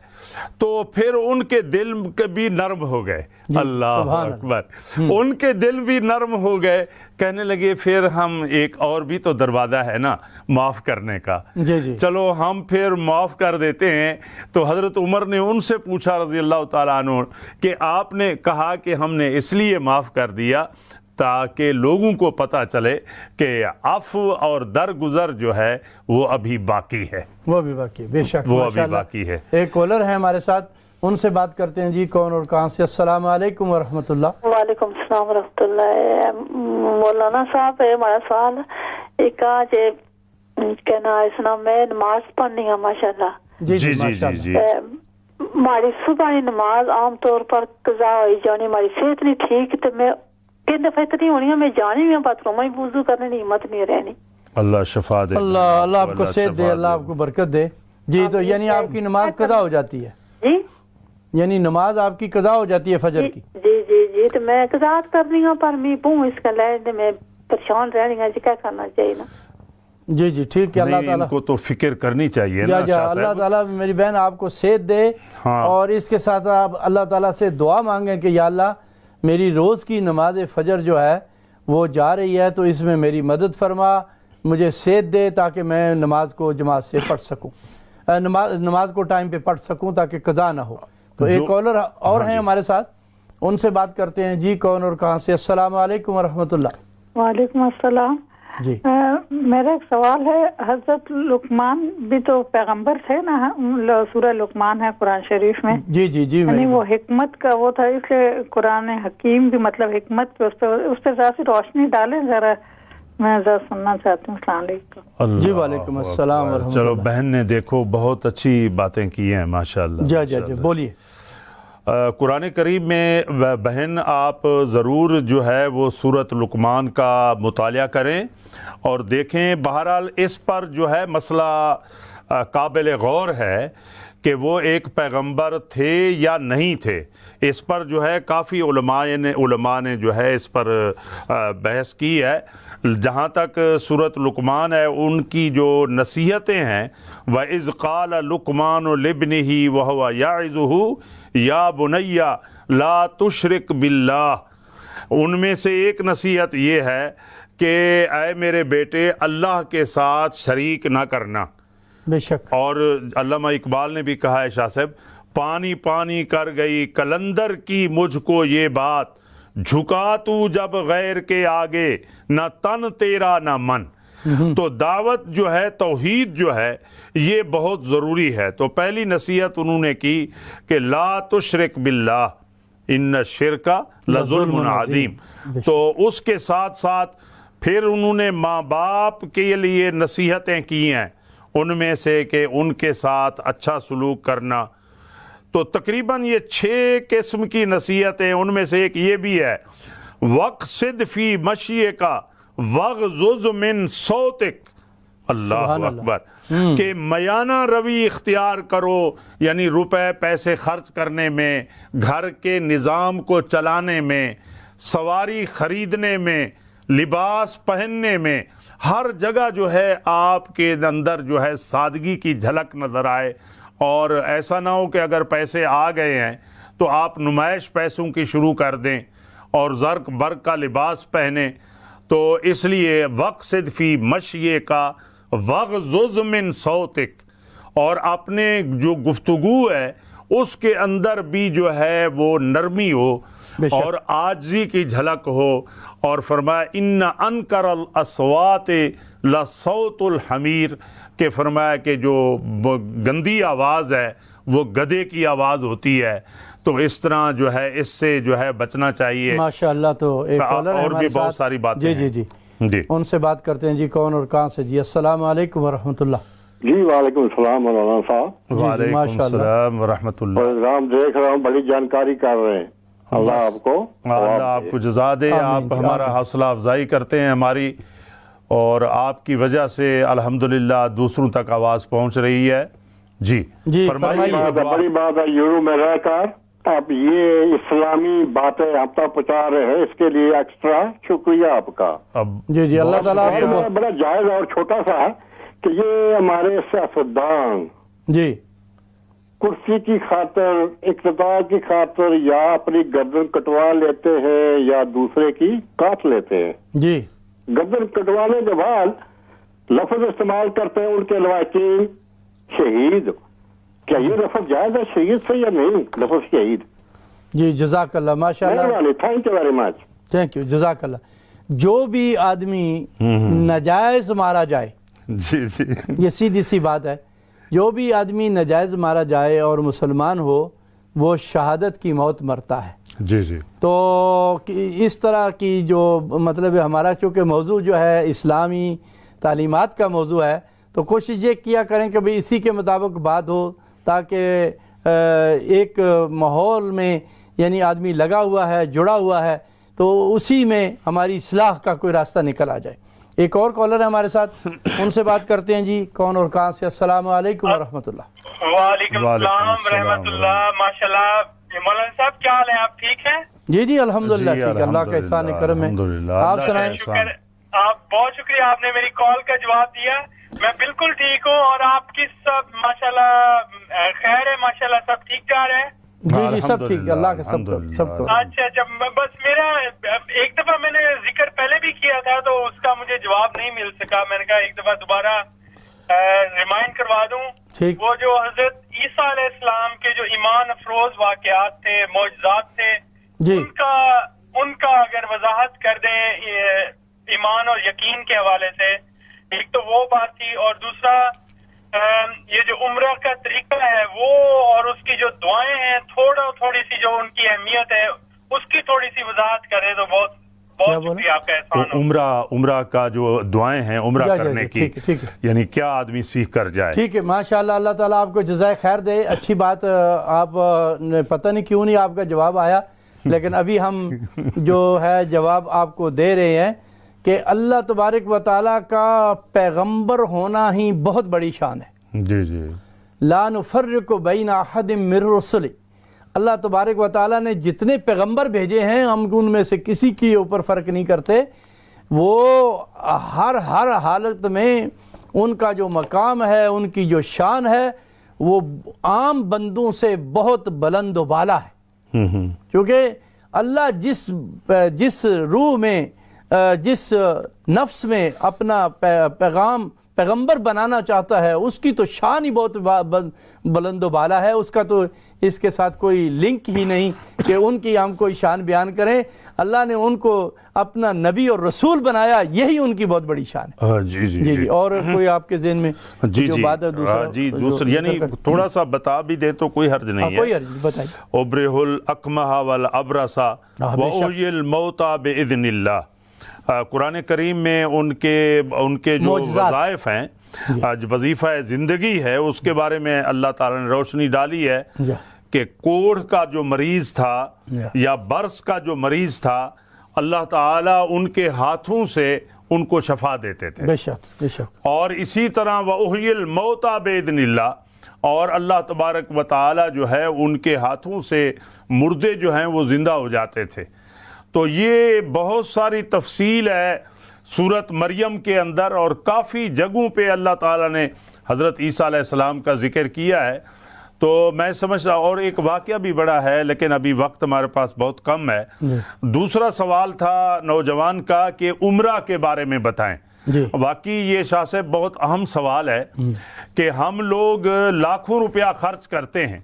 تو پھر ان کے دل بھی نرم ہو گئے۔ اللہ اکبر۔ ان کے دل بھی نرم ہو گئے، کہنے لگے پھر ہم ایک اور بھی تو دروازہ ہے نا معاف کرنے کا، چلو ہم پھر معاف کر دیتے ہیں۔ تو حضرت عمر نے ان سے پوچھا رضی اللہ تعالیٰ عنہ کہ آپ نے کہا کہ ہم نے اس لیے معاف کر دیا تاکہ لوگوں کو پتہ چلے کہ عفو اور درگزر جو ہے وہ ابھی باقی ہے، وہ بھی باقی ہے۔ بے شک، وہ ابھی باقی ہے۔ ایک کالر ہے ہمارے ساتھ، ان سے بات کرتے ہیں۔ جی کون اور کہاں سے؟ السلام علیکم ورحمۃ اللہ۔ وعلیکم السلام ورحمۃ اللہ۔ مولانا صاحب ہمارا سوال ایک آج کہنا اسنا میں نماز پڑھنی ہے ماشاءاللہ۔ جی جی جی۔ ہماری صبح نماز عام طور پر قضا ہوئی جانی، ہماری صحت نہیں ٹھیک تو میں کئی دفعہ اتنی ہونی ہے میں جانی بھی ہوں بات کروں، میں وضو کرنے کی ہمت نہیں رہنی۔ اللہ شفا دے، اللہ آپ کو صحت دے، اللہ آپ کو برکت دے۔ جی تو یعنی آپ کی نماز قضا ہو جاتی ہے؟ جی یعنی نماز آپ کی قضا ہو جاتی ہے فجر کی؟ جی جی جی۔ تو میں قضاعت کرنی ہوں پر میں بوں اس کا لے میں پریشان رہنی ہے، کیا کرنا چاہیے نا؟ جی جی ٹھیک ہے۔ اللہ تعالیٰ کو تو فکر کرنی چاہیے نا جا اللہ تعالیٰ میری بہن آپ کو صحت دے، اور اس کے ساتھ آپ اللہ تعالیٰ سے دعا مانگیں کہ یا اللہ میری روز کی نماز فجر جو ہے وہ جا رہی ہے تو اس میں میری مدد فرما، مجھے صحت دے تاکہ میں نماز کو جماعت سے پڑھ سکوں، نماز کو ٹائم پہ پڑھ سکوں تاکہ قضا نہ ہو۔ تو ایک کالر اور ہیں ہمارے ساتھ، ان سے بات کرتے ہیں۔ جی کون اور کہاں سے؟ السلام علیکم ورحمۃ اللہ۔ وعلیکم السلام۔ جی میرا ایک سوال ہے، حضرت لقمان بھی تو پیغمبر تھے نا، سورہ لقمان ہے قرآن شریف میں۔ جی جی جی۔ یعنی وہ حکمت کا وہ تھا، اس لیے قرآن حکیم بھی مطلب حکمت پہ اس پہ ذرا سی روشنی ڈالیں ذرا، میں ذرا سننا چاہتی ہوں۔ السلام علیکم۔ جی وعلیکم السلام ورحمۃ اللہ۔ چلو بہن نے دیکھو بہت اچھی باتیں کی ہیں ماشاءاللہ۔ جی جی جی بولیے۔ قرآن کریم میں بہن آپ ضرور جو ہے وہ سورۃ لقمان کا مطالعہ کریں اور دیکھیں، بہرحال اس پر جو ہے مسئلہ قابل غور ہے کہ وہ ایک پیغمبر تھے یا نہیں تھے۔ اس پر جو ہے کافی علماء نے جو ہے اس پر بحث کی ہے۔ جہاں تک سورۃ لقمان ہے، ان کی جو نصیحتیں ہیں، وَإِذْ قَالَ لُقْمَانُ لِابْنِهِ وَهُوَ يَعِظُهُ يَا بُنَيَّ لَا تُشْرِكْ بِاللَّهِ، ان میں سے ایک نصیحت یہ ہے کہ اے میرے بیٹے اللہ کے ساتھ شریک نہ کرنا۔ بے شک۔ اور علامہ اقبال نے بھی کہا ہے شاہ صاحب، پانی پانی کر گئی کلندر کی مجھ کو یہ بات، جھکا تو جب غیر کے آگے نہ تن تیرا نہ من۔ تو دعوت جو ہے، توحید جو ہے، یہ بہت ضروری ہے۔ تو پہلی نصیحت انہوں نے کی کہ لا تشرک باللہ ان الشرک لظلم عظیم۔ تو اس کے ساتھ ساتھ پھر انہوں نے ماں باپ کے لیے نصیحتیں کی ہیں، ان میں سے کہ ان کے ساتھ اچھا سلوک کرنا۔ تو تقریباً یہ 6 قسم کی نصیحتیں، ان میں سے ایک یہ بھی ہے، وَقْصِدْ فِي مَشْيِكَ وَغْضُضْ مِنْ صَوْتِكَ۔ اللہ اکبر۔ کہ میانہ روی اختیار کرو، یعنی روپے پیسے خرچ کرنے میں، گھر کے نظام کو چلانے میں، سواری خریدنے میں، لباس پہننے میں ہر جگہ جو ہے آپ کے اندر جو ہے سادگی کی جھلک نظر آئے، اور ایسا نہ ہو کہ اگر پیسے آ گئے ہیں تو آپ نمائش پیسوں کی شروع کر دیں اور زرق برق کا لباس پہنیں۔ تو اس لیے وقصد فی مشیے کا وغضض من صوتک، اور اپنے جو گفتگو ہے اس کے اندر بھی جو ہے وہ نرمی ہو اور عاجزی کی جھلک ہو، اور فرمایا ان انکر الاصوات لصوت الحمیر، کہ فرمایا کہ جو گندی آواز ہے وہ گدھے کی آواز ہوتی ہے۔ تو اس طرح جو ہے اس سے جو ہے بچنا چاہیے۔ ماشاءاللہ، تو ایک کالر ہے اور بھی ہمارے بہت ساتھ۔ ساری باتیں جی ہیں۔ جی جی جی ان سے بات کرتے ہیں جی، کون اور کہاں سے؟ جی السلام علیکم ورحمۃ اللہ۔ جی وعلیکم السلام مولانا صاحب، وعلیکم السلام ورحمۃ اللہ۔ پروگرام دیکھ رہا ہوں، بڑی جانکاری کر رہے ہیں، اللہ آپ کو اللہ آپ کو جزا دے، آمین آپ ہمارا حوصلہ افزائی کرتے ہیں ہماری، اور آپ کی وجہ سے الحمدللہ دوسروں تک آواز پہنچ رہی ہے۔ جی جی فرمائیے۔ بڑی بات ہے، یورو میں رہ کر آپ یہ اسلامی باتیں آپ تک پہنچا رہے ہیں، اس کے لیے ایکسٹرا شکریہ آپ کا۔ اب جی جی اللہ تعالیٰ آپ کو بڑا جائز اور چھوٹا سا ہے کہ یہ ہمارے سیاستدان جی کرسی کی خاطر، اقتدار کی خاطر یا اپنی گردن کٹوا لیتے ہیں یا دوسرے کی کاٹ لیتے ہیں۔ جی گردن کٹوانے کے بعد لفظ استعمال کرتے ہیں ان کے لواحقین شہید۔ کیا یہ لفظ جائز ہے شہید سے یا نہیں؟ لفظ شہید، جی جزاک اللہ، ماشاء اللہ، مہربانی، thank you very much, thank you, جزاک اللہ۔ جو بھی آدمی ناجائز مارا جائے، جی جی یہ سیدھی سی بات ہے، جو بھی آدمی ناجائز مارا جائے اور مسلمان ہو وہ شہادت کی موت مرتا ہے۔ جی جی تو اس طرح کی جو مطلب ہمارا چونکہ موضوع جو ہے اسلامی تعلیمات کا موضوع ہے، تو کوشش یہ کیا کریں کہ بھئی اسی کے مطابق بات ہو، تاکہ ایک ماحول میں یعنی آدمی لگا ہوا ہے، جڑا ہوا ہے، تو اسی میں ہماری اصلاح کا کوئی راستہ نکل آ جائے۔ ایک اور کالر ہے ہمارے ساتھ، ان سے بات کرتے ہیں جی، کون اور کہاں سے؟ السلام علیکم ورحمۃ اللہ۔ وعلیکم السلام رحمۃ اللہ، ماشاء اللہ۔ مولانا صاحب کیا حال ہے، آپ ٹھیک ہیں؟ جی جی الحمدللہ ٹھیک ہے، اللہ کا احسان کرم ہے۔ آپ سنائیں۔ آپ بہت شکریہ، آپ نے میری کال کا جواب دیا۔ میں بالکل ٹھیک ہوں، اور آپ کی سب ماشاءاللہ خیر ہے، ماشاءاللہ سب ٹھیک جا رہے ہیں؟ جی جی سب ٹھیک ہے، اللہ کا سب کو۔ اچھا اچھا، بس میرا ایک دفعہ میں نے ذکر پہلے بھی کیا تھا تو اس کا مجھے جواب نہیں مل سکا، میں نے کہا ایک دفعہ دوبارہ ریمائنڈ کروا دوں۔ وہ جو حضرت عیسیٰ علیہ السلام کے جو ایمان افروز واقعات تھے، معجزات تھے، ان کا اگر وضاحت کر دیں ایمان اور یقین کے حوالے سے، ایک تو وہ بات تھی، اور دوسرا یہ جو عمرہ کا طریقہ ہے وہ، اور اس کی جو دعائیں ہیں، تھوڑی سی جو ان کی اہمیت ہے اس کی تھوڑی سی وضاحت کریں تو بہت شکریہ، آپ کا احسان ہو۔ عمرہ کا جو دعائیں ہیں عمرہ کرنے کی، یعنی کیا آدمی سیکھ کر جائے۔ ٹھیک ہے، ماشاءاللہ، اللہ تعالیٰ آپ کو جزائے خیر دے، اچھی بات۔ آپ پتہ نہیں کیوں نہیں آپ کا جواب آیا، لیکن ابھی ہم جو ہے جواب آپ کو دے رہے ہیں کہ اللہ تبارک و تعالیٰ کا پیغمبر ہونا ہی بہت بڑی شان ہے۔ جی جی لا نفرق بین احد من رسل، اللہ تبارک و تعالیٰ نے جتنے پیغمبر بھیجے ہیں ہم ان میں سے کسی کے اوپر فرق نہیں کرتے، وہ ہر حالت میں ان کا جو مقام ہے، ان کی جو شان ہے، وہ عام بندوں سے بہت بلند و بالا ہے۔ کیونکہ اللہ جس روح میں، جس نفس میں اپنا پیغمبر بنانا چاہتا ہے، اس کی تو شان ہی بہت بلند و بالا ہے، اس کا تو اس کے ساتھ کوئی لنک ہی نہیں کہ ان کی ہم کوئی شان بیان کریں۔ اللہ نے ان کو اپنا نبی اور رسول بنایا، یہی ان کی بہت بڑی شان ہے۔ جی جی جی جی اور کوئی آپ کے ذہن میں جو بات ہے دوسرا یعنی تھوڑا سا بتا بھی دے تو کوئی حرج نہیں ہے۔ کوئی حرج نہیں، بتائیے۔ ابرہ الاکمہ والابرص واحیی الموتى باذن اللہ، قرآن کریم میں ان کے جو وظائف ہیں، وظیفہ زندگی ہے، اس کے بارے میں اللہ تعالیٰ نے روشنی ڈالی ہے کہ کوڑھ کا جو مریض تھا یا برس کا جو مریض تھا، اللہ تعالیٰ ان کے ہاتھوں سے ان کو شفا دیتے تھے۔ بے شک بے شک۔ اور اسی طرح وَأُحْيِي الْمَوْتَى بِإِذْنِ اللَّهِ، اور اللہ تبارک و تعالیٰ جو ہے ان کے ہاتھوں سے مردے جو ہیں وہ زندہ ہو جاتے تھے۔ تو یہ بہت ساری تفصیل ہے سورت مریم کے اندر، اور کافی جگہوں پہ اللہ تعالیٰ نے حضرت عیسیٰ علیہ السلام کا ذکر کیا ہے. تو میں سمجھتا، اور ایک واقعہ بھی بڑا ہے لیکن ابھی وقت ہمارے پاس بہت کم ہے. دوسرا سوال تھا نوجوان کا کہ عمرہ کے بارے میں بتائیں. واقعی یہ شاہ صاحب بہت اہم سوال ہے کہ ہم لوگ لاکھوں روپیہ خرچ کرتے ہیں،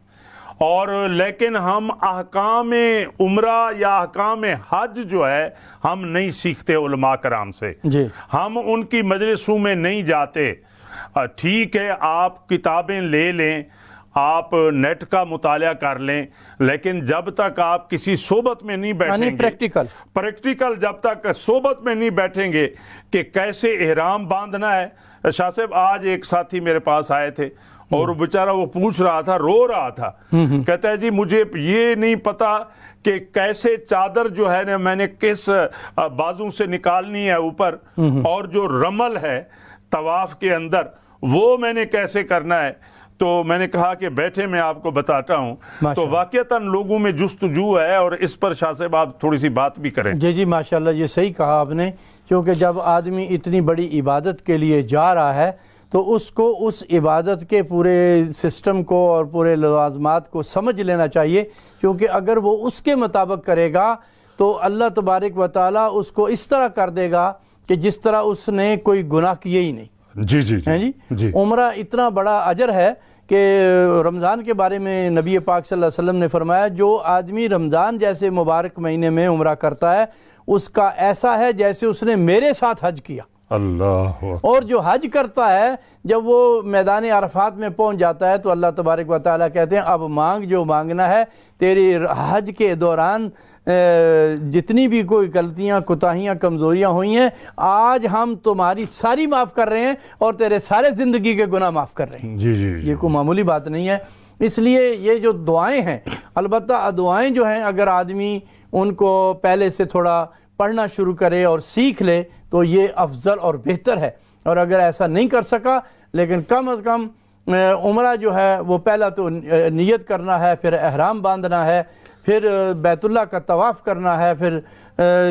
اور لیکن ہم احکام عمرہ یا احکام حج جو ہے ہم نہیں سیکھتے علماء کرام سے. ہم ان کی مجلسوں میں نہیں جاتے. ٹھیک ہے آپ کتابیں لے لیں، آپ نیٹ کا مطالعہ کر لیں، لیکن جب تک آپ کسی صحبت میں نہیں بیٹھیں گے، پریکٹیکل جب تک صحبت میں نہیں بیٹھیں گے کہ کیسے احرام باندھنا ہے. شاہ صاحب آج ایک ساتھی میرے پاس آئے تھے اور بیچارہ وہ پوچھ رہا تھا، رو رہا تھا، کہتا ہے جی مجھے یہ نہیں پتا کہ کیسے چادر جو ہے نا میں نے کس بازو سے نکالنی ہے اوپر، اور جو رمل ہے طواف کے اندر وہ میں نے کیسے کرنا ہے. تو میں نے کہا کہ بیٹھے میں آپ کو بتاتا ہوں. تو واقعتاً لوگوں میں جستجو ہے، اور اس پر شاہ صاحب آپ تھوڑی سی بات بھی کریں. جی ماشاءاللہ یہ صحیح کہا آپ نے، کیونکہ جب آدمی اتنی بڑی عبادت کے لیے جا رہا ہے تو اس کو اس عبادت کے پورے سسٹم کو اور پورے لوازمات کو سمجھ لینا چاہیے، کیونکہ اگر وہ اس کے مطابق کرے گا تو اللہ تبارک و تعالیٰ اس کو اس طرح کر دے گا کہ جس طرح اس نے کوئی گناہ کیے ہی نہیں. جی عمرہ اتنا بڑا اجر ہے کہ رمضان کے بارے میں نبی پاک صلی اللہ علیہ وسلم نے فرمایا جو آدمی رمضان جیسے مبارک مہینے میں عمرہ کرتا ہے اس کا ایسا ہے جیسے اس نے میرے ساتھ حج کیا. اللہ. اور جو حج کرتا ہے جب وہ میدان عرفات میں پہنچ جاتا ہے تو اللہ تبارک و تعالیٰ کہتے ہیں اب مانگ جو مانگنا ہے. تیری حج کے دوران جتنی بھی کوئی غلطیاں کوتاہیاں کمزوریاں ہوئی ہیں آج ہم تمہاری ساری معاف کر رہے ہیں اور تیرے سارے زندگی کے گناہ معاف کر رہے ہیں. یہ کوئی معمولی بات نہیں ہے. اس لیے یہ جو دعائیں ہیں، البتہ دعائیں جو ہیں اگر آدمی ان کو پہلے سے تھوڑا پڑھنا شروع کرے اور سیکھ لے تو یہ افضل اور بہتر ہے. اور اگر ایسا نہیں کر سکا لیکن کم از کم عمرہ جو ہے وہ پہلا تو نیت کرنا ہے، پھر احرام باندھنا ہے، پھر بیت اللہ کا طواف کرنا ہے، پھر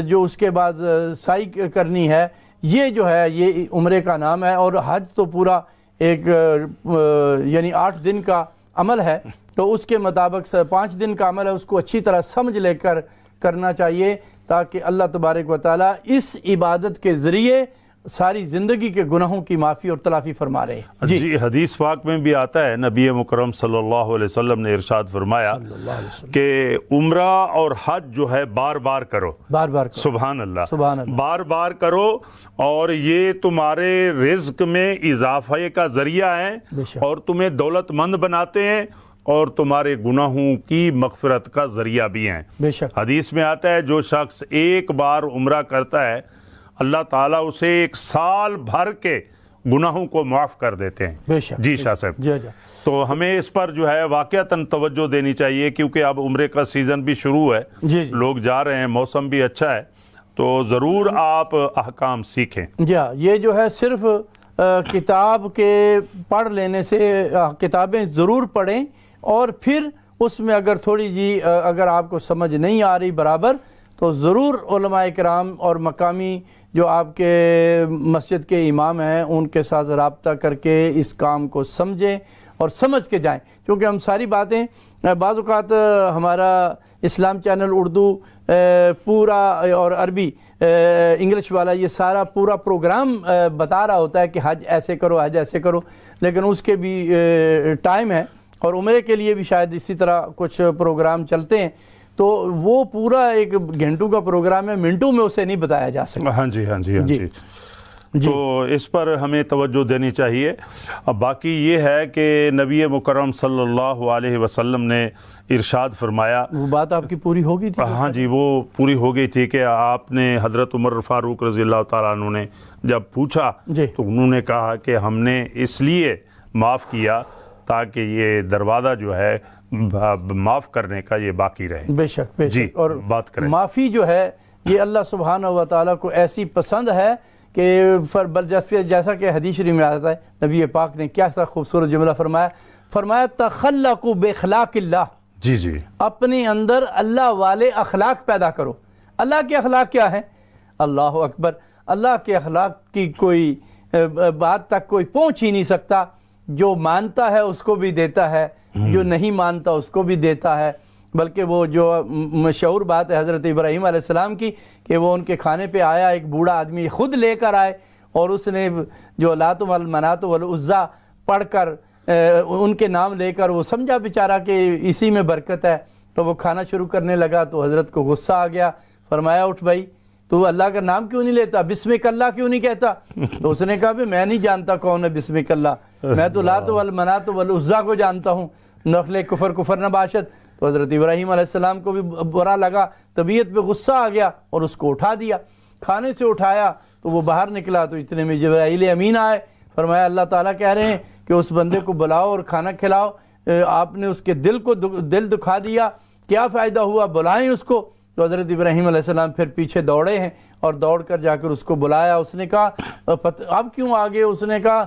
جو اس کے بعد سعی کرنی ہے. یہ جو ہے یہ عمرے کا نام ہے. اور حج تو پورا ایک یعنی 8 دن کا عمل ہے، تو اس کے مطابق 5 دن کا عمل ہے، اس کو اچھی طرح سمجھ لے کر کرنا چاہیے تاکہ اللہ تبارک و تعالیٰ اس عبادت کے ذریعے ساری زندگی کے گناہوں کی معافی اور تلافی فرما رہے ہیں. جی حدیث پاک میں بھی آتا ہے، نبی مکرم صلی اللہ علیہ وسلم نے ارشاد فرمایا کہ عمرہ اور حج جو ہے بار بار کرو. سبحان اللہ، بار بار کرو، اور یہ تمہارے رزق میں اضافے کا ذریعہ ہے اور تمہیں دولت مند بناتے ہیں اور تمہارے گناہوں کی مغفرت کا ذریعہ بھی ہیں. حدیث میں آتا ہے جو شخص ایک بار عمرہ کرتا ہے اللہ تعالیٰ اسے 1 سال بھر کے گناہوں کو معاف کر دیتے ہیں. جی شاہ صاحب، تو ہمیں اس پر جو ہے واقعتاً توجہ دینی چاہیے کیونکہ اب عمرے کا سیزن بھی شروع ہے، لوگ جا رہے ہیں، موسم بھی اچھا ہے، تو ضرور آپ احکام سیکھیں. یہ جو ہے صرف کتاب کے پڑھ لینے سے، کتابیں ضرور پڑھیں اور پھر اس میں اگر تھوڑی جی اگر آپ کو سمجھ نہیں آ رہی برابر تو ضرور علماء کرام اور مقامی جو آپ کے مسجد کے امام ہیں ان کے ساتھ رابطہ کر کے اس کام کو سمجھیں اور سمجھ کے جائیں. کیونکہ ہم ساری باتیں بعض اوقات ہمارا اسلام چینل اردو پورا اور عربی انگلش والا یہ سارا پورا پروگرام بتا رہا ہوتا ہے کہ حج ایسے کرو، حج ایسے کرو، لیکن اس کے بھی ٹائم ہے اور عمرے کے لیے بھی شاید اسی طرح کچھ پروگرام چلتے ہیں، تو وہ پورا 1 گھنٹوں کا پروگرام ہے، منٹوں میں اسے نہیں بتایا جا سکتا. ہاں جی. تو اس پر ہمیں توجہ دینی چاہیے. باقی یہ ہے کہ نبی مکرم صلی اللہ علیہ وسلم نے ارشاد فرمایا، وہ بات آپ کی پوری ہو گئی تھی؟ ہاں جی وہ پوری ہو گئی تھی کہ آپ نے حضرت عمر فاروق رضی اللہ تعالیٰ عنہ نے جب پوچھا تو انہوں نے کہا کہ ہم نے اس لیے معاف کیا تاکہ یہ دروازہ جو ہے معاف کرنے کا یہ باقی رہے. بے شک جی اور بات کریں. معافی جو ہے یہ اللہ سبحانہ و تعالیٰ کو ایسی پسند ہے کہ جیسا کہ حدیث شریف میں آتا ہے نبی پاک نے کیا سا خوبصورت جملہ فرمایا تخلقوا باخلاق اللہ. جی اپنے اندر اللہ والے اخلاق پیدا کرو. اللہ کے اخلاق کیا ہیں؟ اللہ اکبر، اللہ کے اخلاق کی کوئی بات تک کوئی پہنچ ہی نہیں سکتا. جو مانتا ہے اس کو بھی دیتا ہے، جو نہیں مانتا اس کو بھی دیتا ہے. بلکہ وہ جو مشہور بات ہے حضرت ابراہیم علیہ السلام کی کہ وہ ان کے کھانے پہ آیا، ایک بوڑھا آدمی خود لے کر آئے اور اس نے جو لات والمنات والعزیٰ پڑھ کر ان کے نام لے کر وہ سمجھا بیچارہ کہ اسی میں برکت ہے، تو وہ کھانا شروع کرنے لگا. تو حضرت کو غصہ آ گیا، فرمایا اٹھ بھائی، تو اللہ کا نام کیوں نہیں لیتا، بسمک اللہ کیوں نہیں کہتا؟ تو اس نے کہا بھی میں نہیں جانتا کون ہے بسمک اللہ، میں تو لات والمنات والعزیٰ کو جانتا ہوں، نخل کفر نباشت. تو حضرت ابراہیم علیہ السلام کو بھی برا لگا، طبیعت پہ غصہ آ گیا اور اس کو اٹھا دیا. کھانے سے اٹھایا تو وہ باہر نکلا تو اتنے میں جبرائیل امین آئے. فرمایا اللہ تعالیٰ کہہ رہے ہیں کہ اس بندے کو بلاؤ اور کھانا کھلاؤ، آپ نے اس کے دل دکھا دیا، کیا فائدہ ہوا، بلائیں اس کو. تو حضرت ابراہیم علیہ السلام پھر پیچھے دوڑے ہیں اور دوڑ کر جا کر اس کو بلایا. اس نے کہا اب کیوں آگے؟ اس نے کہا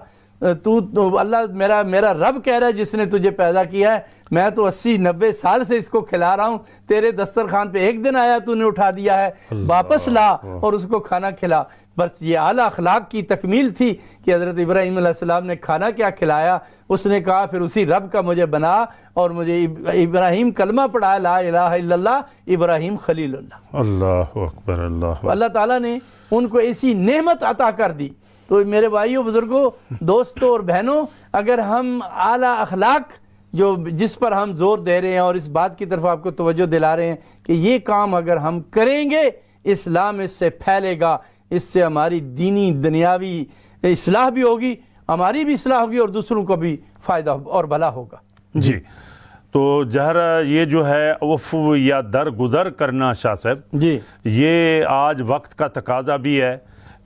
تو اللہ میرا رب کہہ رہا ہے جس نے تجھے پیدا کیا ہے، میں تو 80-90 سال سے اس کو کھلا رہا ہوں، تیرے دسترخوان پہ ایک دن آیا تو نے اٹھا دیا ہے، واپس لا اور اس کو کھانا کھلا. بس یہ اعلیٰ اخلاق کی تکمیل تھی کہ حضرت ابراہیم علیہ السلام نے کھانا کیا کھلایا. اس نے کہا پھر اسی رب کا مجھے بنا اور مجھے ابراہیم کلمہ پڑھا، لا الہ الا اللہ ابراہیم خلیل اللہ. اللہ اکبر. اللہ تعالیٰ نے ان کو ایسی نعمت عطا کر دی. تو میرے بھائیوں، بزرگوں، دوستوں اور بہنوں، اگر ہم اعلیٰ اخلاق جس پر ہم زور دے رہے ہیں اور اس بات کی طرف آپ کو توجہ دلا رہے ہیں کہ یہ کام اگر ہم کریں گے، اسلام اس سے پھیلے گا، اس سے ہماری دینی دنیاوی اصلاح بھی ہوگی، ہماری بھی اصلاح ہوگی اور دوسروں کو بھی فائدہ اور بھلا ہوگا. جی، تو جہر یہ جو ہے وف یا درگزر کرنا شاہ صاحب، جی، یہ آج وقت کا تقاضا بھی ہے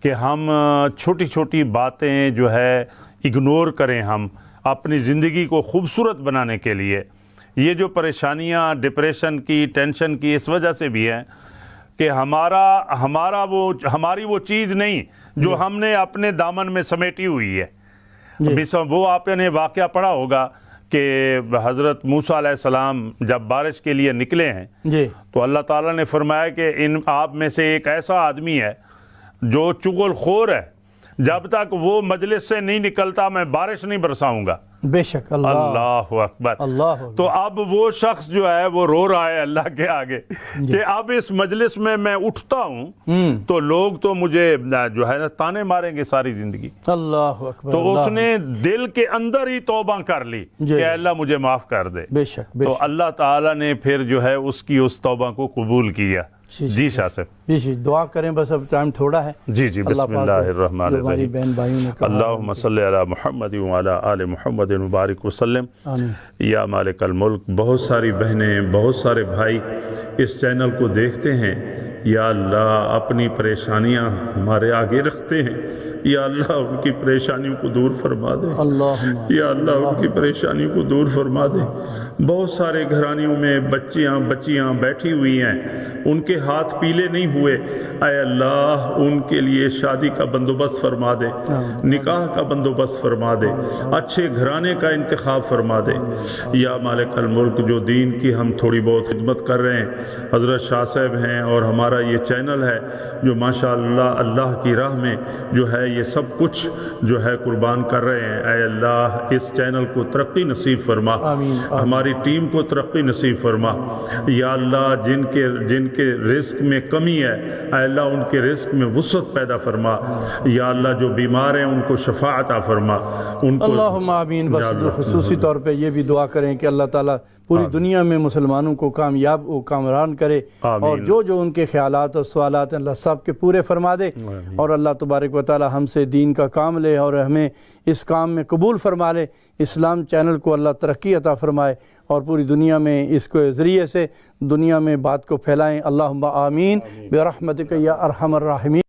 کہ ہم چھوٹی چھوٹی باتیں جو ہے اگنور کریں، ہم اپنی زندگی کو خوبصورت بنانے کے لیے. یہ جو پریشانیاں ڈپریشن کی، ٹینشن کی اس وجہ سے بھی ہیں کہ ہماری وہ چیز نہیں جو ہم نے اپنے دامن میں سمیٹی ہوئی ہے. وہ آپ نے واقعہ پڑھا ہوگا کہ حضرت موسیٰ علیہ السلام جب بارش کے لیے نکلے ہیں تو اللہ تعالیٰ نے فرمایا کہ آپ میں سے ایک ایسا آدمی ہے جو چغل خور ہے، جب تک وہ مجلس سے نہیں نکلتا میں بارش نہیں برساؤں گا. بے شک. اللہ اکبر. تو اب وہ شخص جو ہے وہ رو رہا ہے اللہ کے آگے کہ اب اس مجلس میں اٹھتا ہوں تو لوگ تو مجھے جو ہے نا تانے ماریں گے ساری زندگی. اللہ اکبر. تو اس نے دل کے اندر ہی توبہ کر لی کہ اللہ مجھے معاف کر دے. بے شک. تو اللہ تعالیٰ نے پھر جو ہے اس کی اس توبہ کو قبول کیا. جی شاہ صاحب. جی دعا کریں، بس اب ٹائم تھوڑا ہے. جی بسم اللہ الرحمن الرحیم. اللہم صلی علی محمد وعلی آل محمد مبارک وسلم. یا مالک الملک. بہت ساری بہنیں، بہت سارے بھائی اس چینل کو دیکھتے ہیں. یا اللہ اپنی پریشانیاں ہمارے آگے رکھتے ہیں، یا اللہ ان کی پریشانیوں کو دور فرما دے. یا اللہ ان کی پریشانیوں کو دور فرما دے. بہت سارے گھرانیوں میں بچیاں بیٹھی ہوئی ہیں، ان کے ہاتھ پیلے نہیں ہوئے. اے اللہ ان کے لیے شادی کا بندوبست فرما دے، نکاح کا بندوبست فرما دے، اچھے گھرانے کا انتخاب فرما دے. یا مالک الملک، جو دین کی ہم تھوڑی بہت خدمت کر رہے ہیں، حضرت شاہ صاحب ہیں اور ہمارا یہ چینل ہے جو ماشاءاللہ اللہ کی راہ میں جو ہے یہ سب کچھ جو ہے قربان کر رہے ہیں. اے اللہ اس چینل کو ترقی نصیب فرما، ہماری ٹیم کو ترقی نصیب فرما. یا اللہ جن کے رزق میں کمی ہے، اے اللہ ان کے رزق میں وسعت پیدا فرما. یا اللہ جو بیمار ہیں ان کو شفا عطا فرما. ان کو اللہم آمین. بس خصوصی طور پہ یہ بھی دعا کریں کہ اللہ تعالیٰ پوری دنیا میں مسلمانوں کو کامیاب و کامران کرے، اور جو ان کے خیالات اور سوالات ہیں اللہ سب کے پورے فرما دے. اور اللہ تبارک و تعالی ہم سے دین کا کام لے اور ہمیں اس کام میں قبول فرما لے. اسلام چینل کو اللہ ترقی عطا فرمائے اور پوری دنیا میں اس کے ذریعے سے دنیا میں بات کو پھیلائیں. اللہم آمین برحمتک یا ارحم الراحمین.